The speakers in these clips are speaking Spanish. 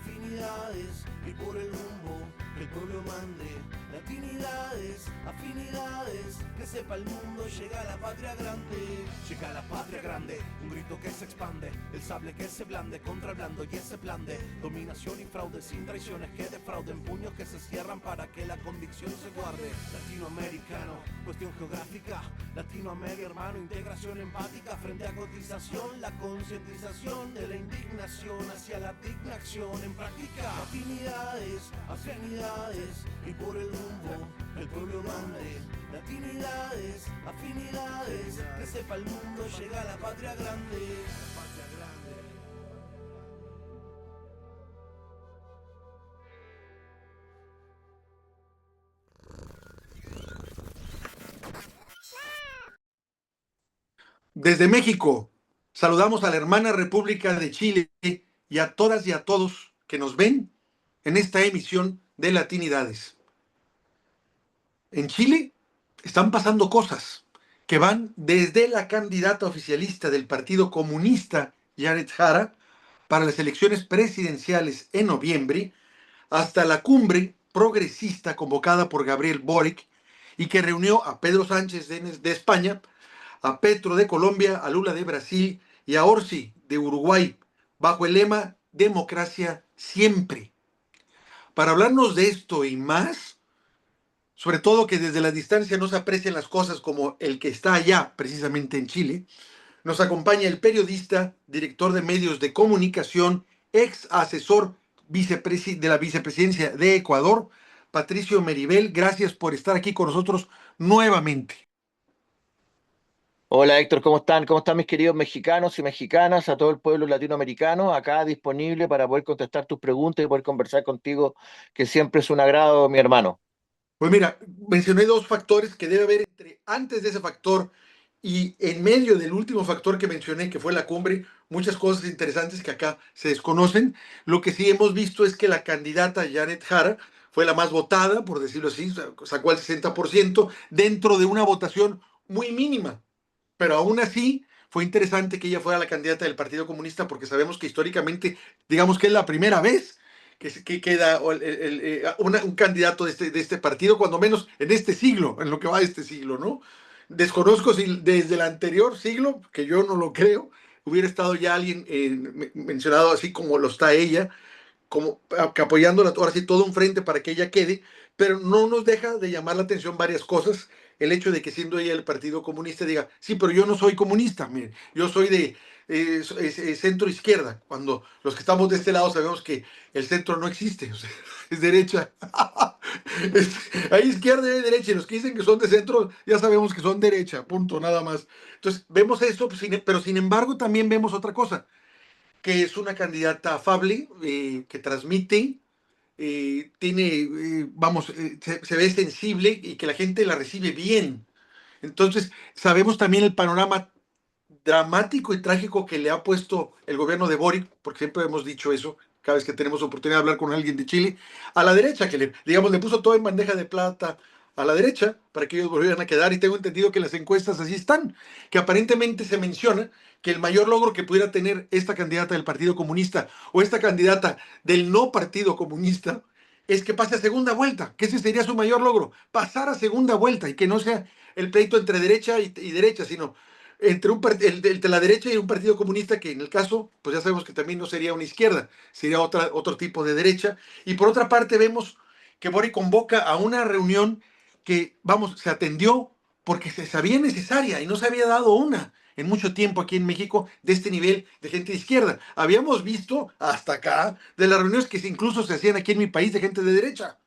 afinidades y por el rumbo que el pueblo mande. Latinidades, afinidades, que sepa el mundo, llega la patria grande. Llega la patria grande, un grito que se expande, el sable que se blande contra el blando y ese plan de dominación y fraude, sin traiciones que defrauden, puños que se cierran para que la convicción se guarde. Latinoamericano, cuestión geográfica, Latinoamérica hermano, integración empática frente a cotización, la concientización de la indignación hacia la digna acción en práctica. Latinidades, afinidades y por el rumbo el pueblo mande. Latinidades, afinidades, que sepa el mundo, llega la patria grande. La patria grande. Desde México, saludamos a la hermana República de Chile y a todas y a todos que nos ven en esta emisión de Latinidades. En Chile están pasando cosas que van desde la candidata oficialista del Partido Comunista, Janet Jara, para las elecciones presidenciales en noviembre, hasta la cumbre progresista convocada por Gabriel Boric y que reunió a Pedro Sánchez de España, a Petro de Colombia, a Lula de Brasil y a Orsi de Uruguay, bajo el lema Democracia siempre. Para hablarnos de esto y más, sobre todo que desde la distancia no se aprecian las cosas como el que está allá, precisamente en Chile, nos acompaña el periodista, director de medios de comunicación, ex asesor de la vicepresidencia de Ecuador, Patricio Meribel. Gracias por estar aquí con nosotros nuevamente. Hola Héctor, ¿cómo están? ¿Cómo están mis queridos mexicanos y mexicanas, a todo el pueblo latinoamericano? Acá disponible para poder contestar tus preguntas y poder conversar contigo, que siempre es un agrado, mi hermano. Pues mira, mencioné dos factores que debe haber antes de ese factor y en medio del último factor que mencioné, que fue la cumbre, muchas cosas interesantes que acá se desconocen. Lo que sí hemos visto es que la candidata Janet Jara fue la más votada, por decirlo así, sacó el 60% dentro de una votación muy mínima. Pero aún así fue interesante que ella fuera la candidata del Partido Comunista porque sabemos que históricamente, digamos que es la primera vez que queda un candidato de este partido, cuando menos en este siglo, en lo que va de este siglo, ¿no? Desconozco si desde el anterior siglo, que yo no lo creo, hubiera estado ya alguien mencionado así como lo está ella, como apoyándola, ahora sí, todo un frente para que ella quede, pero no nos deja de llamar la atención varias cosas. El hecho de que siendo ella el Partido Comunista diga, sí, pero yo no soy comunista, miren, yo soy de centro izquierda, cuando los que estamos de este lado sabemos que el centro no existe, o sea, es derecha. Hay izquierda y hay derecha, y los que dicen que son de centro ya sabemos que son derecha, punto, nada más. Entonces vemos eso, pero sin embargo también vemos otra cosa, que es una candidata afable, que transmite, tiene, se ve sensible y que la gente la recibe bien. Entonces, sabemos también el panorama dramático y trágico que le ha puesto el gobierno de Boric, porque siempre hemos dicho eso, cada vez que tenemos oportunidad de hablar con alguien de Chile, a la derecha, que digamos, le puso todo en bandeja de plata a la derecha para que ellos volvieran a quedar, y tengo entendido que las encuestas así están, que aparentemente se menciona que el mayor logro que pudiera tener esta candidata del Partido Comunista o esta candidata del no Partido Comunista es que pase a segunda vuelta, que ese sería su mayor logro, pasar a segunda vuelta y que no sea el pleito entre derecha y derecha, sino entre la derecha y un partido comunista que en el caso, pues ya sabemos que también no sería una izquierda, sería otro tipo de derecha. Y por otra parte vemos que Boric convoca a una reunión que, vamos, se atendió porque se sabía necesaria y no se había dado una en mucho tiempo aquí en México de este nivel de gente de izquierda. Habíamos visto hasta acá de las reuniones que incluso se hacían aquí en mi país de gente de derecha,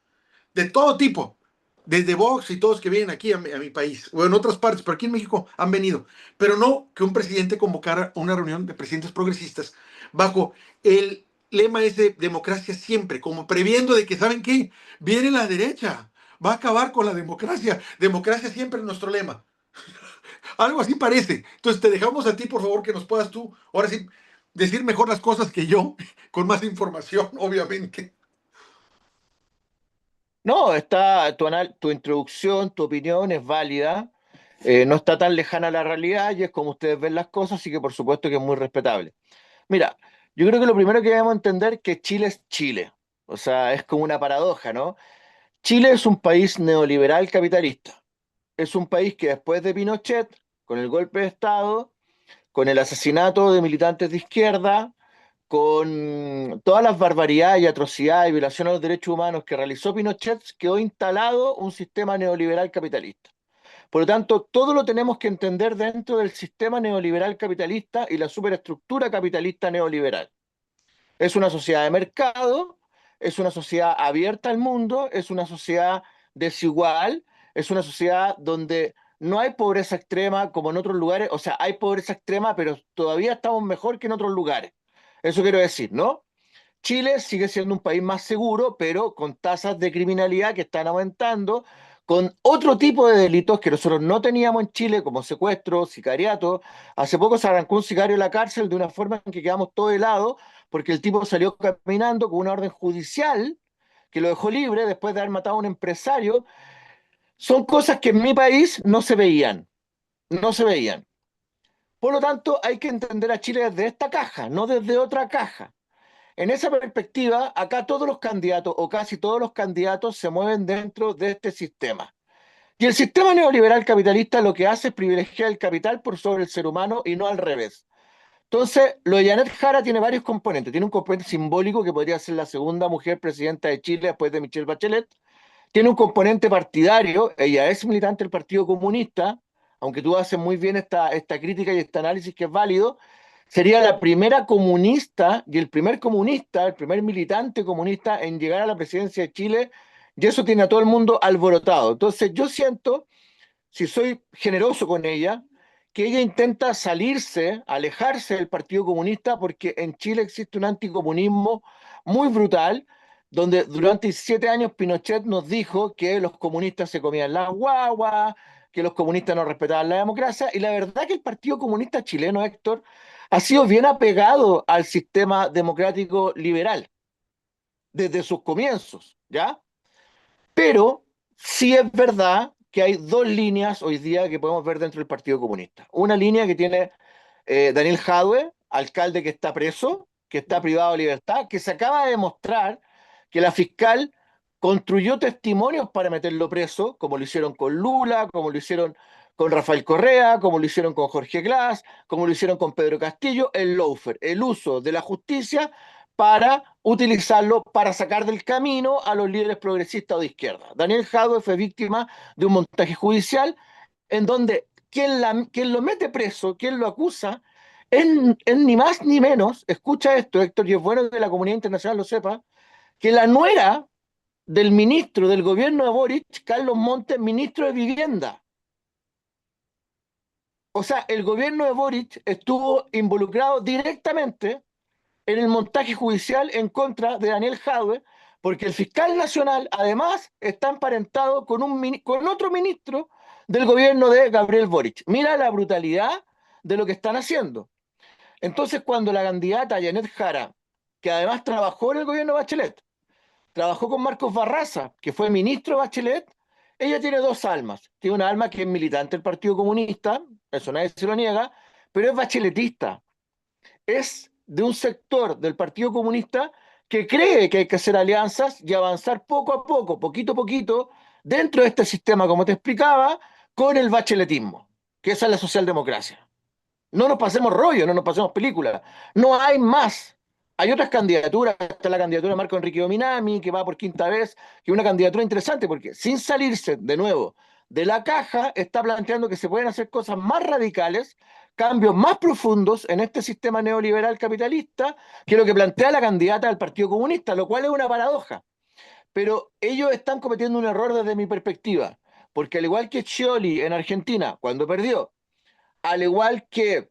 de todo tipo, desde Vox y todos que vienen aquí a mi país, o en otras partes, pero aquí en México han venido, pero no que un presidente convocara una reunión de presidentes progresistas bajo el lema ese, democracia siempre, como previendo de que, ¿saben qué? Viene la derecha, va a acabar con la democracia siempre es nuestro lema. Algo así parece. Entonces te dejamos a ti, por favor, que nos puedas tú, ahora sí, decir mejor las cosas que yo, con más información, obviamente. No, está tu introducción, tu opinión es válida, no está tan lejana a la realidad y es como ustedes ven las cosas, así que por supuesto que es muy respetable. Mira, Yo creo que lo primero que debemos entender es que Chile es Chile. O sea, es como una paradoja, ¿no? Chile es un país neoliberal capitalista. Es un país que después de Pinochet, con el golpe de Estado, con el asesinato de militantes de izquierda, con todas las barbaridades y atrocidades y violaciones a los derechos humanos que realizó Pinochet, quedó instalado un sistema neoliberal capitalista. Por lo tanto, todo lo tenemos que entender dentro del sistema neoliberal capitalista y la superestructura capitalista neoliberal. Es una sociedad de mercado, es una sociedad abierta al mundo, es una sociedad desigual, es una sociedad donde no hay pobreza extrema como en otros lugares, o sea, hay pobreza extrema, pero todavía estamos mejor que en otros lugares. Eso quiero decir, ¿no? Chile sigue siendo un país más seguro, pero con tasas de criminalidad que están aumentando, con otro tipo de delitos que nosotros no teníamos en Chile, como secuestro, sicariato. Hace poco se arrancó un sicario en la cárcel de una forma en que quedamos todos helados, porque el tipo salió caminando con una orden judicial que lo dejó libre después de haber matado a un empresario. Son cosas que en mi país no se veían, no se veían. Por lo tanto, hay que entender a Chile desde esta caja, no desde otra caja. En esa perspectiva, acá todos los candidatos o casi todos los candidatos se mueven dentro de este sistema. Y el sistema neoliberal capitalista lo que hace es privilegiar el capital por sobre el ser humano y no al revés. Entonces, lo de Janet Jara tiene varios componentes. Tiene un componente simbólico que podría ser la segunda mujer presidenta de Chile después de Michelle Bachelet. Tiene un componente partidario. Ella es militante del Partido Comunista, aunque tú haces muy bien esta crítica y este análisis que es válido. Sería la primera comunista y el primer comunista, el primer militante comunista en llegar a la presidencia de Chile, y eso tiene a todo el mundo alborotado. Entonces yo siento, si soy generoso con ella, que ella intenta salirse, alejarse del Partido Comunista, porque en Chile existe un anticomunismo muy brutal, donde durante 7 años Pinochet nos dijo que los comunistas se comían las guaguas, que los comunistas no respetaban la democracia, y la verdad que el Partido Comunista chileno, Héctor, ha sido bien apegado al sistema democrático liberal desde sus comienzos, ¿ya? Pero sí es verdad que hay dos líneas hoy día que podemos ver dentro del Partido Comunista. Una línea que tiene Daniel Jadwe, alcalde que está preso, que está privado de libertad, que se acaba de demostrar que la fiscal construyó testimonios para meterlo preso, como lo hicieron con Lula, como lo hicieron con Rafael Correa, como lo hicieron con Jorge Glass, como lo hicieron con Pedro Castillo, el lawfare, el uso de la justicia para utilizarlo para sacar del camino a los líderes progresistas o de izquierda. Daniel Jadwe fue víctima de un montaje judicial en donde quien lo mete preso, quien lo acusa, es ni más ni menos, escucha esto, Héctor, y es bueno que la comunidad internacional lo sepa, que la nuera del ministro del gobierno de Boric, Carlos Montes, ministro de Vivienda. O sea, el gobierno de Boric estuvo involucrado directamente en el montaje judicial en contra de Daniel Jadwe, porque el fiscal nacional además está emparentado con otro ministro del gobierno de Gabriel Boric. Mira la brutalidad de lo que están haciendo. Entonces, cuando la candidata Janet Jara, que además trabajó en el gobierno de Bachelet, trabajó con Marcos Barraza, que fue ministro de Bachelet, ella tiene dos almas. Tiene una alma que es militante del Partido Comunista, eso nadie se lo niega, pero es bacheletista, es de un sector del Partido Comunista que cree que hay que hacer alianzas y avanzar poco a poco, poquito a poquito, dentro de este sistema, como te explicaba, con el bacheletismo, que esa es la socialdemocracia. No nos pasemos rollo, no nos pasemos películas. No hay más. Hay otras candidaturas, está la candidatura de Marco Enrique Dominami, que va por quinta vez, que es una candidatura interesante porque sin salirse de nuevo de la caja, está planteando que se pueden hacer cosas más radicales, cambios más profundos en este sistema neoliberal capitalista que lo que plantea la candidata del Partido Comunista, lo cual es una paradoja. Pero ellos están cometiendo un error desde mi perspectiva, porque al igual que Scioli en Argentina, cuando perdió, al igual que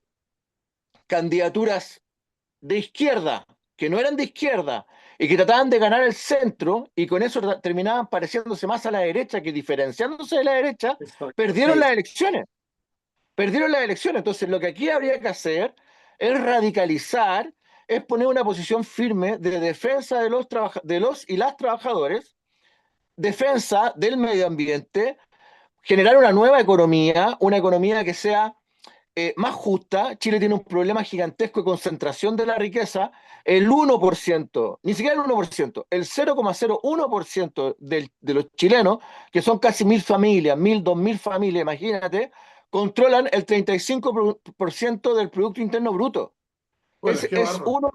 candidaturas de izquierda, que no eran de izquierda, y que trataban de ganar el centro, y con eso terminaban pareciéndose más a la derecha que diferenciándose de la derecha, Exacto. perdieron Sí. las elecciones. Perdieron las elecciones. Entonces, lo que aquí habría que hacer es radicalizar, es poner una posición firme de defensa de los y las trabajadores, defensa del medio ambiente, generar una nueva economía, una economía que sea más justa. Chile tiene un problema gigantesco de concentración de la riqueza. El 1%, ni siquiera el 1%, el 0,01% de los chilenos, que son casi 1.000 familias, 1.000, 2.000 familias, imagínate, controlan el 35% del Producto Interno Bruto. Bueno, qué Es bárbaro.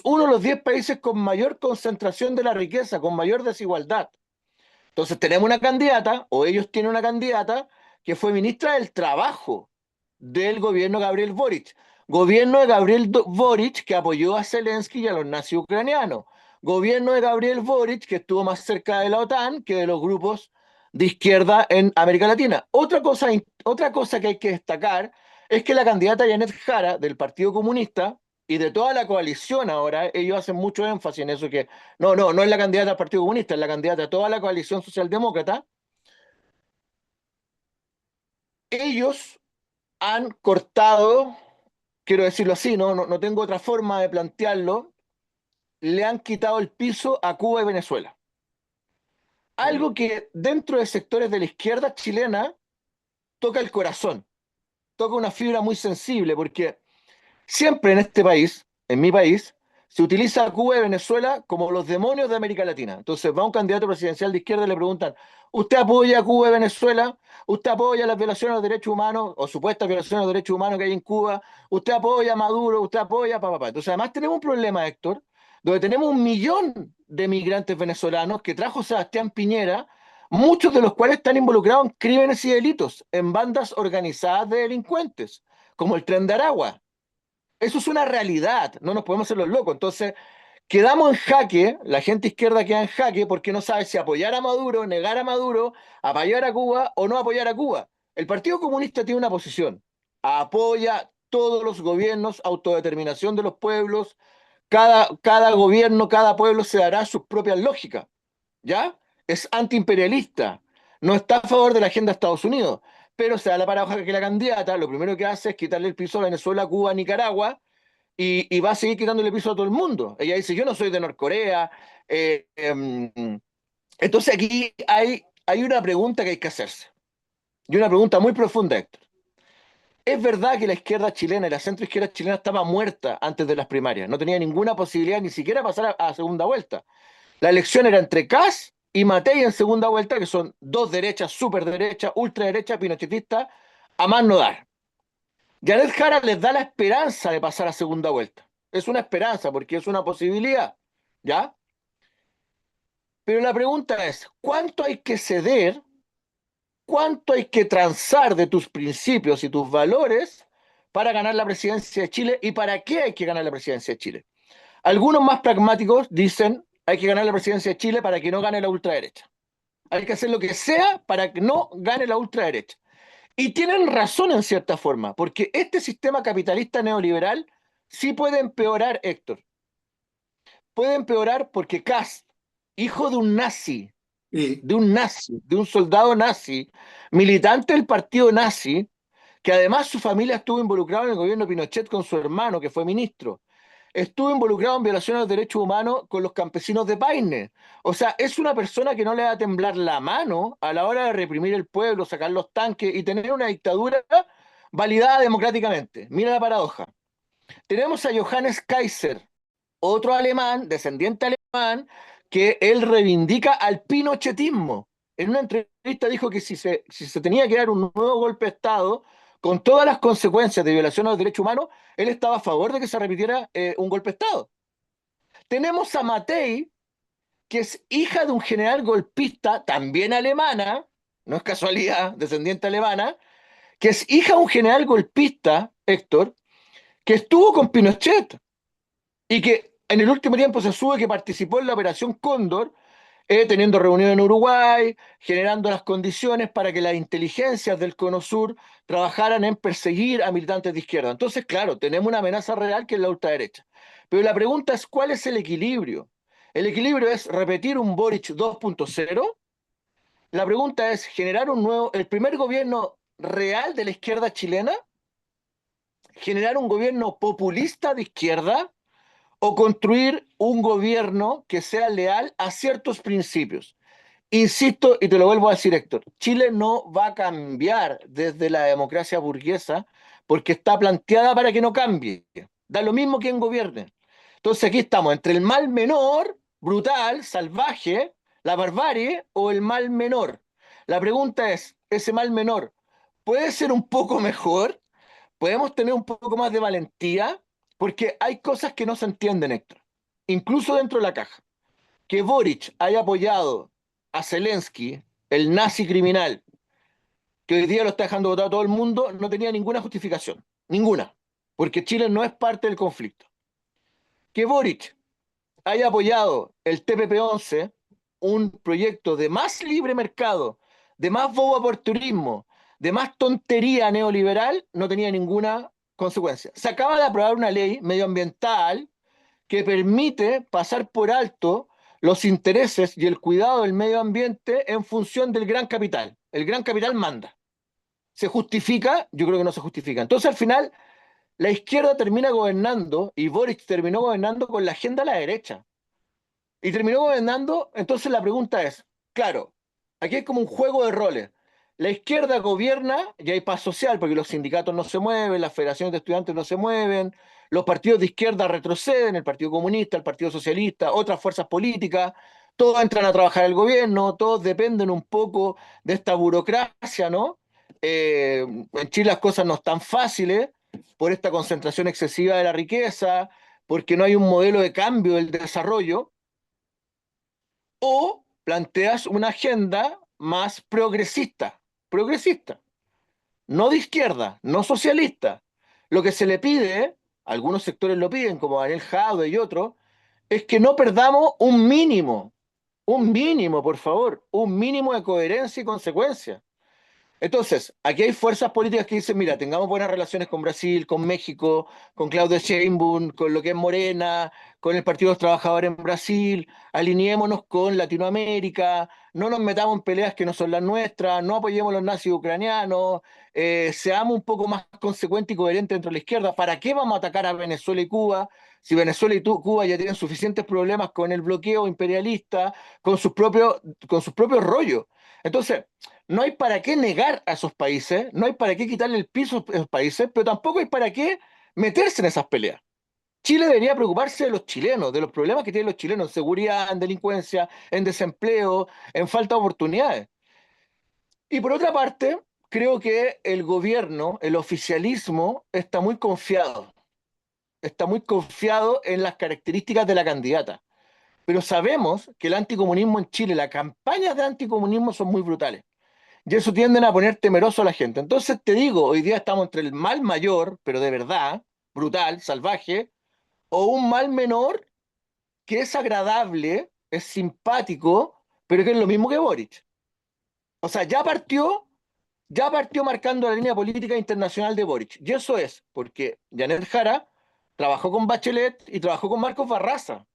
uno de los 10 países con mayor concentración de la riqueza, con mayor desigualdad. Entonces tenemos una candidata, o ellos tienen una candidata, que fue ministra del Trabajo del gobierno de Gabriel Boric. Gobierno de Gabriel Boric que apoyó a Zelensky y a los nazis ucranianos. Gobierno de Gabriel Boric que estuvo más cerca de la OTAN que de los grupos de izquierda en América Latina. Otra cosa que hay que destacar es que la candidata Janet Jara del Partido Comunista y de toda la coalición ahora, ellos hacen mucho énfasis en eso que no es la candidata al Partido Comunista, es la candidata a toda la coalición socialdemócrata. Ellos han cortado, quiero decirlo así, no tengo otra forma de plantearlo, le han quitado el piso a Cuba y Venezuela. Bueno, Algo que dentro de sectores de la izquierda chilena toca el corazón, toca una fibra muy sensible, porque siempre en este país, en mi país, se utiliza a Cuba y Venezuela como los demonios de América Latina. Entonces va un candidato presidencial de izquierda y le preguntan, ¿usted apoya a Cuba y Venezuela? ¿Usted apoya las violaciones a los derechos humanos o supuestas violaciones a los derechos humanos que hay en Cuba? ¿Usted apoya a Maduro? ¿Usted apoya a papá? Entonces además tenemos un problema, Héctor, donde tenemos 1 millón de migrantes venezolanos que trajo Sebastián Piñera, muchos de los cuales están involucrados en crímenes y delitos, en bandas organizadas de delincuentes, como el Tren de Aragua. Eso es una realidad, no nos podemos hacer los locos. Entonces, quedamos en jaque, la gente izquierda queda en jaque porque no sabe si apoyar a Maduro, negar a Maduro, apoyar a Cuba o no apoyar a Cuba. El Partido Comunista tiene una posición, apoya todos los gobiernos, autodeterminación de los pueblos, cada gobierno, cada pueblo se dará sus propias lógicas, ¿ya? Es antiimperialista, no está a favor de la agenda de Estados Unidos, pero se da la paradoja que la candidata lo primero que hace es quitarle el piso a Venezuela, Cuba, Nicaragua, y va a seguir quitándole piso a todo el mundo. Ella dice, yo no soy de Norcorea. Entonces aquí hay una pregunta que hay que hacerse, y una pregunta muy profunda, Héctor. ¿Es verdad que la izquierda chilena y la centroizquierda chilena estaba muerta antes de las primarias? No tenía ninguna posibilidad ni siquiera de pasar a segunda vuelta. La elección era entre Kass y Matei en segunda vuelta, que son dos derechas, superderecha, ultraderecha, pinochetista, a más no dar. Janet Jara les da la esperanza de pasar a segunda vuelta. Es una esperanza porque es una posibilidad, ¿ya? Pero la pregunta es, ¿cuánto hay que ceder? ¿Cuánto hay que transar de tus principios y tus valores para ganar la presidencia de Chile? ¿Y para qué hay que ganar la presidencia de Chile? Algunos más pragmáticos dicen, hay que ganar la presidencia de Chile para que no gane la ultraderecha. Hay que hacer lo que sea para que no gane la ultraderecha. Y tienen razón en cierta forma, porque este sistema capitalista neoliberal sí puede empeorar, Héctor. Puede empeorar porque Kast, hijo y de un soldado nazi, militante del partido nazi, que además su familia estuvo involucrada en el gobierno de Pinochet con su hermano, que fue ministro, estuvo involucrado en violaciones de los derechos humanos con los campesinos de Paine. O sea, es una persona que no le va a temblar la mano a la hora de reprimir el pueblo, sacar los tanques y tener una dictadura validada democráticamente. Mira la paradoja. Tenemos a Johannes Kaiser, otro alemán, descendiente alemán, que él reivindica al pinochetismo. En una entrevista dijo que si se tenía que dar un nuevo golpe de Estado, con todas las consecuencias de violación a los derechos humanos, él estaba a favor de que se repitiera un golpe de Estado. Tenemos a Matei, que es hija de un general golpista, también alemana, no es casualidad, descendiente alemana, que es hija de un general golpista, Héctor, que estuvo con Pinochet y que en el último tiempo se sube que participó en la Operación Cóndor, teniendo reuniones en Uruguay, generando las condiciones para que las inteligencias del Cono Sur trabajaran en perseguir a militantes de izquierda. Entonces, claro, tenemos una amenaza real que es la ultraderecha. Pero la pregunta es, ¿cuál es el equilibrio? ¿El equilibrio es repetir un Boric 2.0? La pregunta es, ¿generar el primer gobierno real de la izquierda chilena? ¿Generar un gobierno populista de izquierda? ¿O construir un gobierno que sea leal a ciertos principios? Insisto, y te lo vuelvo a decir, Héctor, Chile no va a cambiar desde la democracia burguesa porque está planteada para que no cambie. Da lo mismo quien gobierne. Entonces aquí estamos entre el mal menor, brutal, salvaje, la barbarie, o el mal menor. La pregunta es, ¿ese mal menor puede ser un poco mejor? ¿Podemos tener un poco más de valentía? Porque hay cosas que no se entienden, Héctor, incluso dentro de la caja. Que Boric haya apoyado a Zelensky, el nazi criminal, que hoy día lo está dejando votado todo el mundo, no tenía ninguna justificación. Ninguna. Porque Chile no es parte del conflicto. Que Boric haya apoyado el TPP-11, un proyecto de más libre mercado, de más bobo por turismo, de más tontería neoliberal, no tenía ninguna consecuencia. Se acaba de aprobar una ley medioambiental que permite pasar por alto los intereses y el cuidado del medio ambiente en función del gran capital. El gran capital manda. ¿Se justifica? Yo creo que no se justifica. Entonces, al final, la izquierda termina gobernando y Boric terminó gobernando con la agenda a la derecha. Y terminó gobernando, entonces la pregunta es, claro, aquí es como un juego de roles. La izquierda gobierna y hay paz social porque los sindicatos no se mueven, las federaciones de estudiantes no se mueven, los partidos de izquierda retroceden, el Partido Comunista, el Partido Socialista, otras fuerzas políticas, todos entran a trabajar al gobierno, todos dependen un poco de esta burocracia, ¿no? En Chile las cosas no están fáciles por esta concentración excesiva de la riqueza, porque no hay un modelo de cambio del desarrollo. O planteas una agenda más progresista, no de izquierda, no socialista. Lo que se le pide, algunos sectores lo piden, como Daniel Jadwe y otros, es que no perdamos un mínimo, por favor, un mínimo de coherencia y consecuencia. Entonces, aquí hay fuerzas políticas que dicen, mira, tengamos buenas relaciones con Brasil, con México, con Claudia Sheinbaum, con lo que es Morena, con el Partido de los Trabajadores en Brasil, alineémonos con Latinoamérica, no nos metamos en peleas que no son las nuestras, no apoyemos a los nazis ucranianos, seamos un poco más consecuentes y coherentes dentro de la izquierda. ¿Para qué vamos a atacar a Venezuela y Cuba? Si Venezuela y Cuba ya tienen suficientes problemas con el bloqueo imperialista, con sus propios rollos. Entonces, no hay para qué negar a esos países, no hay para qué quitarle el piso a esos países, pero tampoco hay para qué meterse en esas peleas. Chile debería preocuparse de los chilenos, de los problemas que tienen los chilenos en seguridad, en delincuencia, en desempleo, en falta de oportunidades. Y por otra parte, creo que el gobierno, el oficialismo, está muy confiado en las características de la candidata. Pero sabemos que el anticomunismo en Chile, las campañas de anticomunismo son muy brutales. Y eso tienden a poner temeroso a la gente. Entonces te digo, hoy día estamos entre el mal mayor, pero de verdad, brutal, salvaje, o un mal menor que es agradable, es simpático, pero que es lo mismo que Boric. O sea, ya partió marcando la línea política internacional de Boric. Y eso es porque Janet Jara trabajó con Bachelet y trabajó con Marcos Barraza,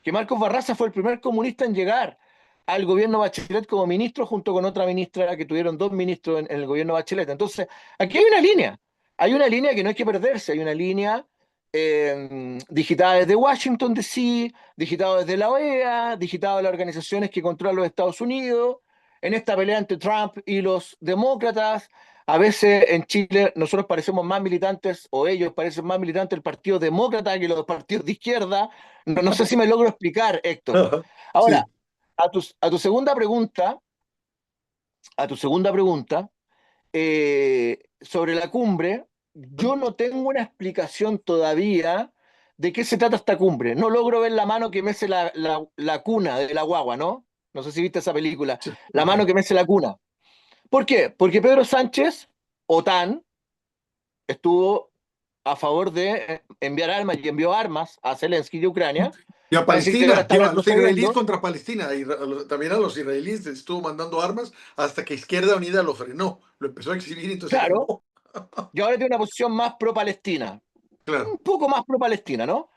que Marcos Barraza fue el primer comunista en llegar al gobierno Bachelet como ministro, junto con otra ministra, que tuvieron dos ministros en el gobierno Bachelet. Entonces, aquí hay una línea que no hay que perderse, hay una línea digitada desde Washington DC, digitada desde la OEA, digitada de las organizaciones que controlan los Estados Unidos, en esta pelea entre Trump y los demócratas. A veces en Chile nosotros parecemos más militantes, o ellos parecen más militantes del Partido Demócrata que los partidos de izquierda. No sé si me logro explicar, Héctor. Ahora, Sí. a tu segunda pregunta, a tu segunda pregunta, sobre la cumbre, yo no tengo una explicación todavía de qué se trata esta cumbre. No logro ver la mano que mece la cuna de la guagua, ¿no? No sé si viste esa película. Sí. La mano que mece la cuna. ¿Por qué? Porque Pedro Sánchez, OTAN, estuvo a favor de enviar armas y envió armas a Zelensky de Ucrania Y a para decir que ahora Palestina, está a los israelíes retrocediendo. contra Palestina, también a los israelíes les estuvo mandando armas hasta que Izquierda Unida lo frenó, lo empezó a exhibir y entonces se Claro, calmó. y ahora tiene una posición más pro-palestina, Claro. un poco más pro-palestina, ¿no?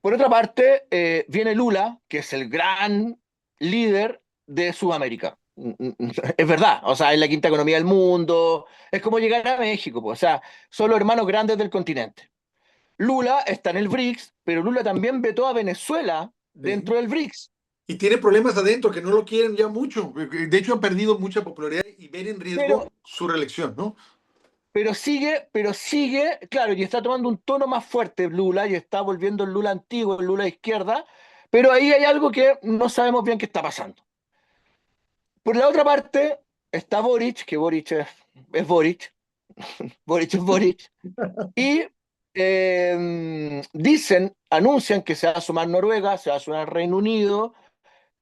Por otra parte, viene Lula, que es el gran líder de Sudamérica. Es verdad, o sea, es la quinta economía del mundo, es como llegar a México, pues, o sea, son los hermanos grandes del continente. Lula está en el BRICS, pero Lula también vetó a Venezuela Sí. dentro del BRICS. Y tiene problemas adentro que no lo quieren ya mucho. De hecho, han perdido mucha popularidad y ven en Pero, riesgo su reelección, ¿no? pero sigue, claro, y está tomando un tono más fuerte Lula y está volviendo el Lula antiguo, el Lula de izquierda, pero ahí hay algo que no sabemos bien qué está pasando. Por la otra parte está Boric, que Boric es Boric, Boric es Boric, y dicen, anuncian que se va a sumar Noruega, se va a sumar Reino Unido,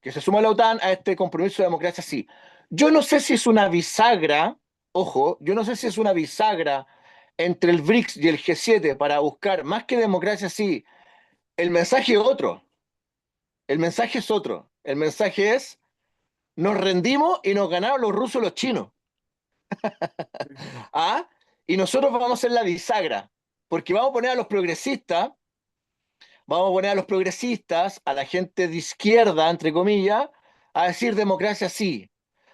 que se suma a la OTAN a este compromiso de democracia, sí. Yo no sé si es una bisagra, ojo, yo no sé si es una bisagra entre el BRICS y el G7 para buscar más que democracia, sí. El mensaje es otro, el mensaje es otro. El mensaje es, nos rendimos y nos ganaron los rusos y los chinos. ¿Ah? Y nosotros vamos a ser la bisagra, porque vamos a poner a los progresistas, vamos a poner a los progresistas, a la gente de izquierda, entre comillas, a decir democracia sí.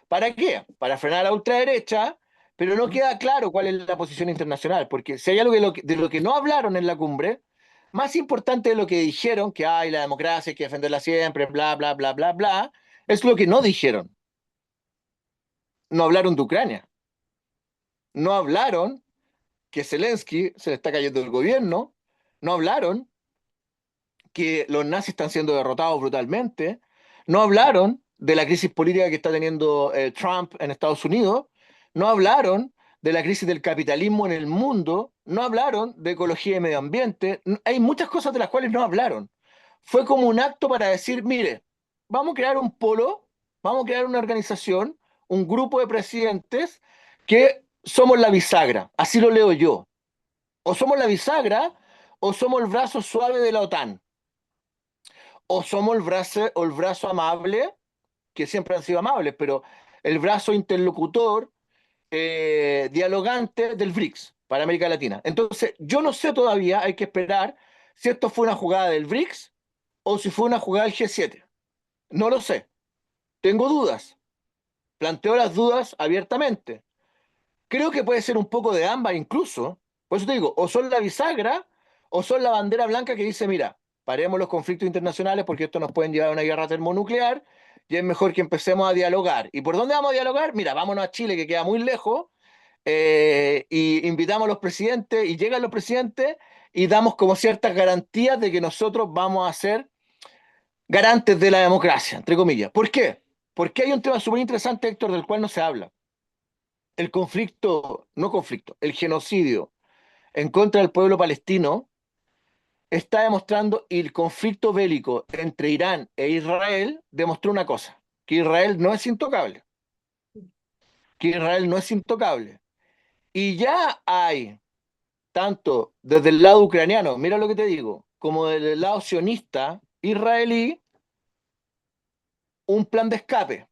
¿Para qué? Para frenar a la ultraderecha, pero no queda claro cuál es la posición internacional, porque si hay algo de lo que no hablaron en la cumbre, más importante de lo que dijeron, que hay la democracia, hay que defenderla siempre, bla, bla, bla, bla, bla, es lo que no dijeron. No hablaron de Ucrania. No hablaron que Zelensky se le está cayendo el gobierno. No hablaron que los nazis están siendo derrotados brutalmente. No hablaron de la crisis política que está teniendo Trump en Estados Unidos. No hablaron de la crisis del capitalismo en el mundo. No hablaron de ecología y medio ambiente. Hay muchas cosas de las cuales no hablaron. Fue como un acto para decir, mire, vamos a crear un polo, vamos a crear una organización, un grupo de presidentes que somos la bisagra. Así lo leo yo. O somos la bisagra o somos el brazo suave de la OTAN. O somos el brazo amable, que siempre han sido amables, pero el brazo interlocutor, dialogante del BRICS para América Latina. Entonces, yo no sé todavía, hay que esperar si esto fue una jugada del BRICS o si fue una jugada del G7. No lo sé. Tengo dudas. Planteo las dudas abiertamente. Creo que puede ser un poco de ambas incluso. Por eso te digo, o son la bisagra o son la bandera blanca que dice, mira, paremos los conflictos internacionales porque esto nos puede llevar a una guerra termonuclear y es mejor que empecemos a dialogar. ¿Y por dónde vamos a dialogar? Mira, vámonos a Chile que queda muy lejos y invitamos a los presidentes y llegan los presidentes y damos como ciertas garantías de que nosotros vamos a ser garantes de la democracia, entre comillas. ¿Por qué? Porque hay un tema súper interesante, Héctor, del cual no se habla. El conflicto, no conflicto, el genocidio en contra del pueblo palestino está demostrando, y el conflicto bélico entre Irán e Israel demostró una cosa, que Israel no es intocable, que Israel no es intocable. Y ya hay, tanto desde el lado ucraniano, mira lo que te digo, como desde el lado sionista israelí, un plan de escape.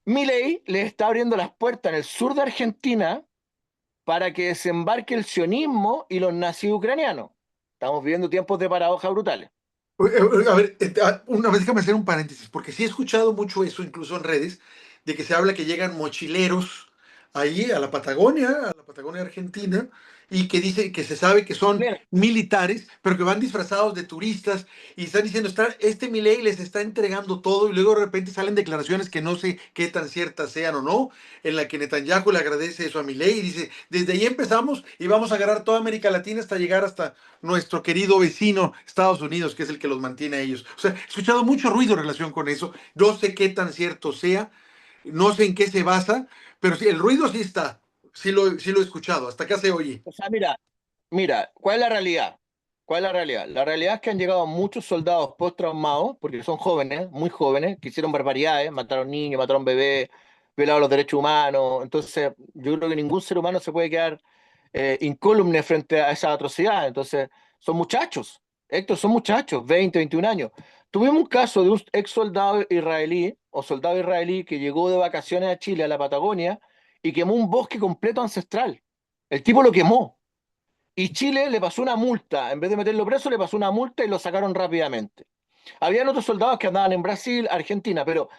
Milei le está abriendo las puertas en el sur de Argentina para que desembarque el sionismo y los nazis ucranianos. Estamos viviendo tiempos de paradoja brutales. A ver, una vez déjame hacer un paréntesis, porque sí he escuchado mucho eso, incluso en redes, de que se habla que llegan mochileros ahí a la Patagonia Argentina, y que dice que se sabe que son Mira, militares, pero que van disfrazados de turistas y están diciendo, este Milei les está entregando todo, y luego de repente salen declaraciones que no sé qué tan ciertas sean o no, en la que Netanyahu le agradece eso a Milei y dice, desde ahí empezamos y vamos a agarrar toda América Latina hasta llegar hasta nuestro querido vecino Estados Unidos, que es el que los mantiene a ellos. O sea, he escuchado mucho ruido en relación con eso. No sé qué tan cierto sea, no sé en qué se basa, pero sí, el ruido sí está. Sí lo he escuchado. Hasta acá se oye. o sea, mira, ¿cuál es la realidad? ¿Cuál es la realidad? La realidad es que han llegado muchos soldados post-traumados, porque son jóvenes, muy jóvenes, que hicieron barbaridades, mataron niños, mataron bebés, violaron los derechos humanos. Entonces, yo creo que ningún ser humano se puede quedar incólume frente a esa atrocidad. Entonces, son muchachos, Héctor, son muchachos, 20, 21 años. Tuvimos un caso de un ex soldado israelí o soldado israelí que llegó de vacaciones a Chile, a la Patagonia, y quemó un bosque completo ancestral. El tipo lo quemó. Y Chile le pasó una multa, en vez de meterlo preso, le pasó una multa y lo sacaron rápidamente. Habían otros soldados que andaban en Brasil, Argentina, pero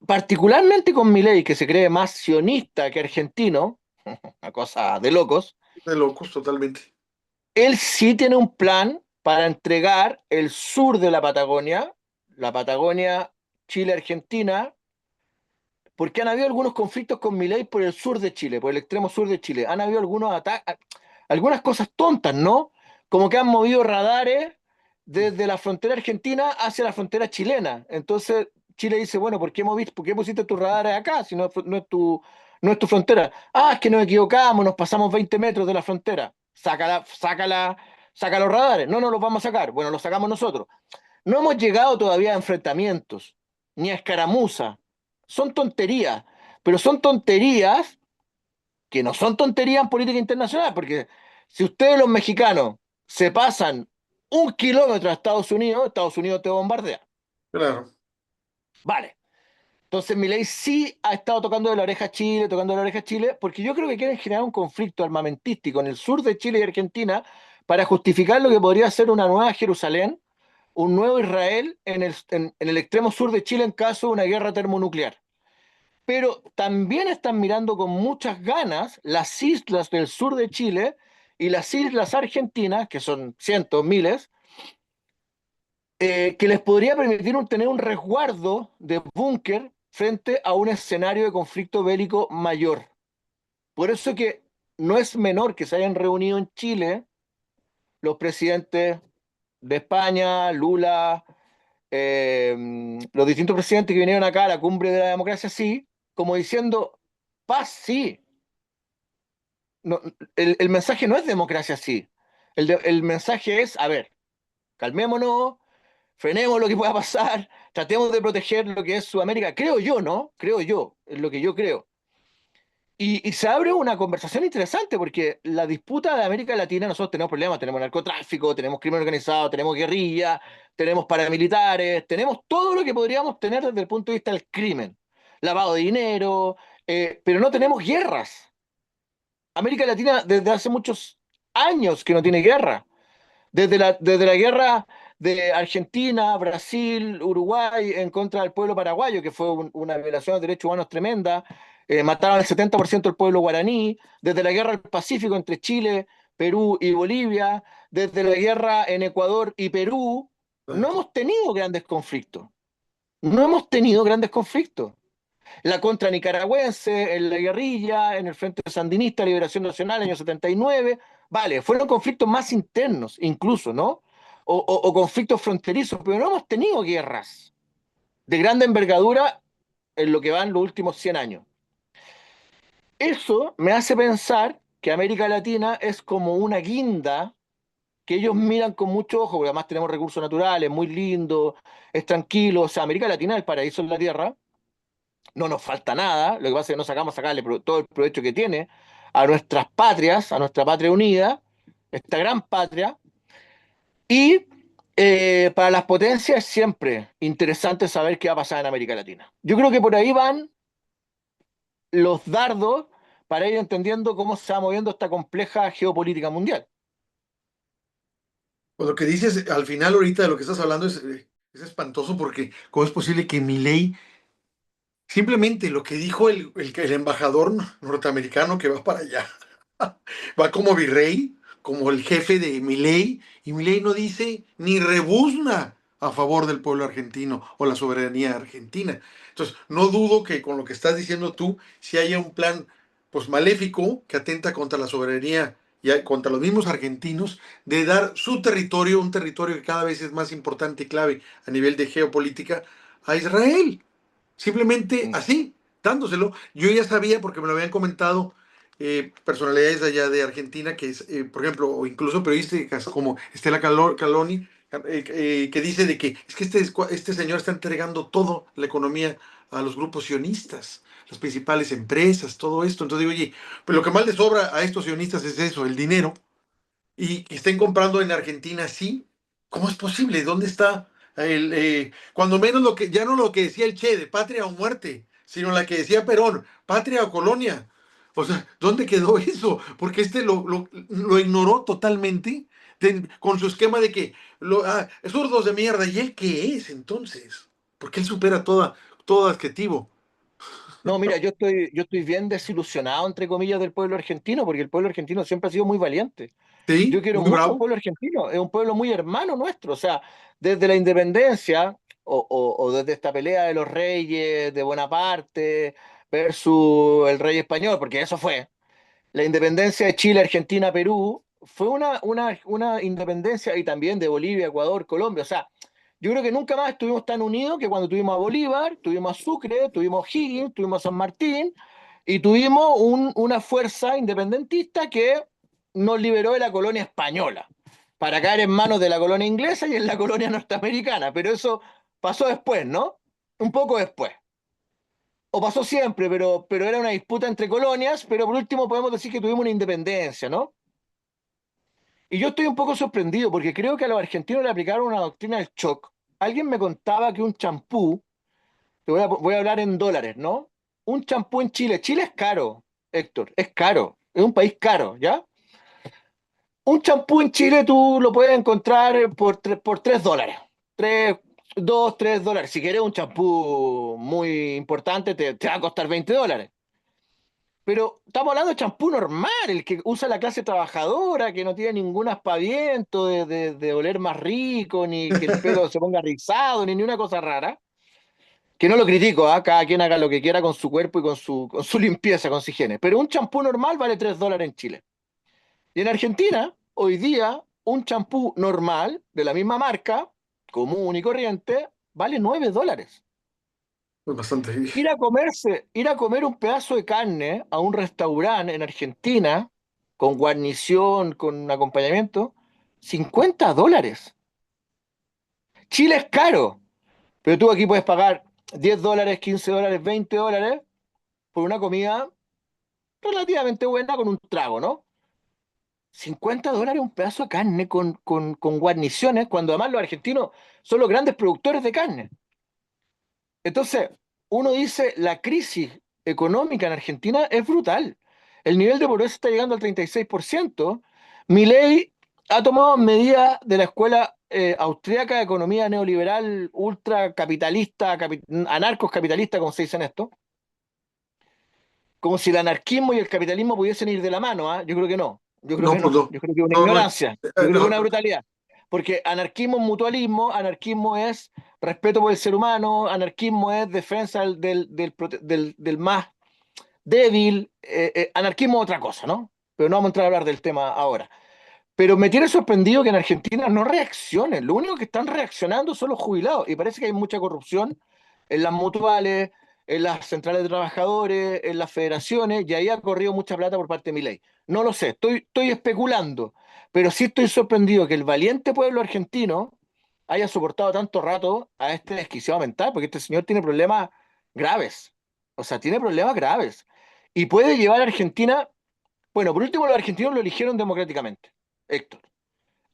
particularmente con Milei, que se cree más sionista que argentino, una cosa de locos, De locos, totalmente. él sí tiene un plan para entregar el sur de la Patagonia Chile-Argentina, porque han habido algunos conflictos con Milei por el sur de Chile, por el extremo sur de Chile. Han habido algunas cosas tontas, ¿no? Como que han movido radares desde la frontera argentina hacia la frontera chilena. Entonces Chile dice, bueno, por qué pusiste tus radares acá si no es tu frontera? Ah, es que nos equivocamos, nos pasamos 20 metros de la frontera. Saca los radares. No, no los vamos a sacar. Bueno, los sacamos nosotros. No hemos llegado todavía a enfrentamientos, ni a escaramuza. Son tonterías, pero son tonterías que no son tonterías en política internacional, porque si ustedes los mexicanos se pasan 1 kilómetro a Estados Unidos te bombardea. Claro. Vale. Entonces Milei sí ha estado tocando de la oreja a Chile, tocando de la oreja a Chile, porque yo creo que quieren generar un conflicto armamentístico en el sur de Chile y Argentina para justificar lo que podría ser una nueva Jerusalén, un nuevo Israel en el extremo sur de Chile en caso de una guerra termonuclear. Pero también están mirando con muchas ganas las islas del sur de Chile y las islas argentinas, que son cientos, miles, que les podría permitir tener un resguardo de búnker frente a un escenario de conflicto bélico mayor. Por eso que no es menor que se hayan reunido en Chile los presidentes de España, Lula, los distintos presidentes que vinieron acá a la cumbre de la democracia, sí, como diciendo, paz sí. No, el mensaje no es democracia sí. El mensaje es, a ver, calmémonos, frenemos lo que pueda pasar, tratemos de proteger lo que es Sudamérica. Creo yo, ¿no? Creo yo, es lo que yo creo. Y se abre una conversación interesante porque la disputa de América Latina, nosotros tenemos problemas, tenemos narcotráfico, tenemos crimen organizado, tenemos guerrilla, tenemos paramilitares, tenemos todo lo que podríamos tener desde el punto de vista del crimen, lavado de dinero, pero no tenemos guerras. América Latina desde hace muchos años que no tiene guerra. Desde la guerra de Argentina, Brasil, Uruguay en contra del pueblo paraguayo, que fue una violación de derechos humanos tremenda, mataron al 70% del pueblo guaraní, desde la guerra del Pacífico entre Chile, Perú y Bolivia, desde la guerra en Ecuador y Perú, no Exacto. hemos tenido grandes conflictos. No hemos tenido grandes conflictos. La contra nicaragüense, en la guerrilla, en el Frente Sandinista, Liberación Nacional, año 79. Vale, fueron conflictos más internos, incluso, ¿no? O conflictos fronterizos, pero no hemos tenido guerras de grande envergadura en lo que van los últimos 100 años. Eso me hace pensar que América Latina es como una guinda que ellos miran con mucho ojo, porque además tenemos recursos naturales, muy lindos, es tranquilo. O sea, América Latina es el paraíso en la tierra, no nos falta nada, lo que pasa es que no sacamos sacarle todo el provecho que tiene a nuestras patrias, a nuestra patria unida, esta gran patria, y para las potencias es siempre interesante saber qué va a pasar en América Latina. Yo creo que por ahí van los dardos para ir entendiendo cómo se va moviendo esta compleja geopolítica mundial. Pues lo que dices al final ahorita de lo que estás hablando es espantoso porque ¿cómo es posible que Milei simplemente lo que dijo el embajador norteamericano que va para allá, va como virrey, como el jefe de Milei, y Milei no dice ni rebuzna a favor del pueblo argentino o la soberanía argentina? Entonces, no dudo que con lo que estás diciendo tú, si haya un plan pues maléfico que atenta contra la soberanía y contra los mismos argentinos, de dar su territorio, un territorio que cada vez es más importante y clave a nivel de geopolítica, a Israel. Simplemente Mm. así, dándoselo. Yo ya sabía, porque me lo habían comentado personalidades allá de Argentina, que es, por ejemplo, o incluso periodistas como Estela Caloni, que dice de que es que este señor está entregando toda la economía a los grupos sionistas, las principales empresas, todo esto. Entonces digo, oye, pues lo que más les sobra a estos sionistas es eso, el dinero, y que estén comprando en Argentina, sí. ¿Cómo es posible? ¿Dónde está cuando menos lo que, ya no lo que decía el Che de patria o muerte, sino la que decía Perón, patria o colonia? O sea, ¿dónde quedó eso? Porque lo ignoró totalmente con su esquema de que zurdos de mierda. ¿Y él qué es entonces? Porque él supera todo adjetivo. No, mira, yo estoy bien desilusionado, entre comillas, del pueblo argentino, porque el pueblo argentino siempre ha sido muy valiente. Yo Sí, quiero muy mucho al bravo. pueblo argentino, es un pueblo muy hermano nuestro, o sea, desde la independencia, o desde esta pelea de los reyes de Bonaparte versus el rey español, porque eso fue. La independencia de Chile, Argentina, Perú, fue una independencia y también de Bolivia, Ecuador, Colombia. O sea, yo creo que nunca más estuvimos tan unidos que cuando tuvimos a Bolívar, tuvimos a Sucre, tuvimos a Higgins, tuvimos a San Martín y tuvimos una fuerza independentista que nos liberó de la colonia española para caer en manos de la colonia inglesa y en la colonia norteamericana. Pero eso pasó después, ¿no? Un poco después. O pasó siempre, pero era una disputa entre colonias, pero por último podemos decir que tuvimos una independencia, ¿no? Y yo estoy un poco sorprendido porque creo que a los argentinos le aplicaron una doctrina del shock. Alguien me contaba que un champú, voy a hablar en dólares, ¿no? Un champú en Chile, Chile es caro, Héctor, es caro, es un país caro, ¿ya? Un champú en Chile tú lo puedes encontrar por $3. 3, $2, $3. Si quieres un champú muy importante, te va a costar $20. Pero estamos hablando de champú normal, el que usa la clase trabajadora, que no tiene ningún aspaviento de oler más rico, ni que el pelo se ponga rizado, ni una cosa rara. Que no lo critico, ¿ah? Cada quien haga lo que quiera con su cuerpo y con su limpieza, con su higiene. Pero un champú normal vale $3 en Chile. Y en Argentina, hoy día, un champú normal, de la misma marca, común y corriente, vale $9. Es bastante. Ir a comer un pedazo de carne a un restaurante en Argentina, con guarnición, con acompañamiento, $50. Chile es caro, pero tú aquí puedes pagar $10, $15, $20 por una comida relativamente buena con un trago, ¿no? $50 un pedazo de carne con guarniciones, cuando además los argentinos son los grandes productores de carne. Entonces, uno dice, la crisis económica en Argentina es brutal. El nivel de pobreza está llegando al 36%. Milei ha tomado medidas de la escuela austríaca de economía neoliberal, ultracapitalista, anarcos capitalista, como se dice en esto, como si el anarquismo y el capitalismo pudiesen ir de la mano, ¿ah? Yo creo que no. Yo creo No, que pues no. no. Yo creo que es una No, no. ignorancia. Yo creo que es una brutalidad. Porque anarquismo es mutualismo, anarquismo es respeto por el ser humano, anarquismo es defensa del más débil, anarquismo es otra cosa, ¿no? Pero no vamos a entrar a hablar del tema ahora. Pero me tiene sorprendido que en Argentina no reaccionen. Lo único que están reaccionando son los jubilados. Y parece que hay mucha corrupción en las mutuales, en las centrales de trabajadores, en las federaciones, y ahí ha corrido mucha plata por parte de Milei. No lo sé, estoy especulando, pero sí estoy sorprendido que el valiente pueblo argentino haya soportado tanto rato a este desquiciado mental, porque este señor tiene problemas graves. O sea, tiene problemas graves. Y puede llevar a Argentina, bueno, por último los argentinos lo eligieron democráticamente, Héctor.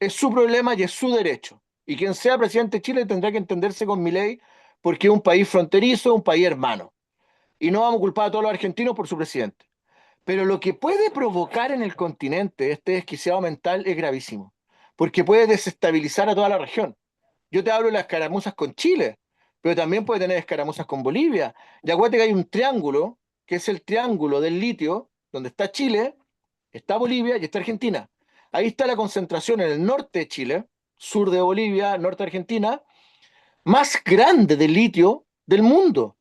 Es su problema y es su derecho. Y quien sea presidente de Chile tendrá que entenderse con Milei porque es un país fronterizo, un país hermano. Y no vamos a culpar a todos los argentinos por su presidente. Pero lo que puede provocar en el continente este desquiciado mental es gravísimo, porque puede desestabilizar a toda la región. Yo te hablo de las escaramuzas con Chile, pero también puede tener escaramuzas con Bolivia. Y acuérdate que hay un triángulo, que es el triángulo del litio, donde está Chile, está Bolivia y está Argentina. Ahí está la concentración en el norte de Chile, sur de Bolivia, norte de Argentina, más grande de litio del mundo.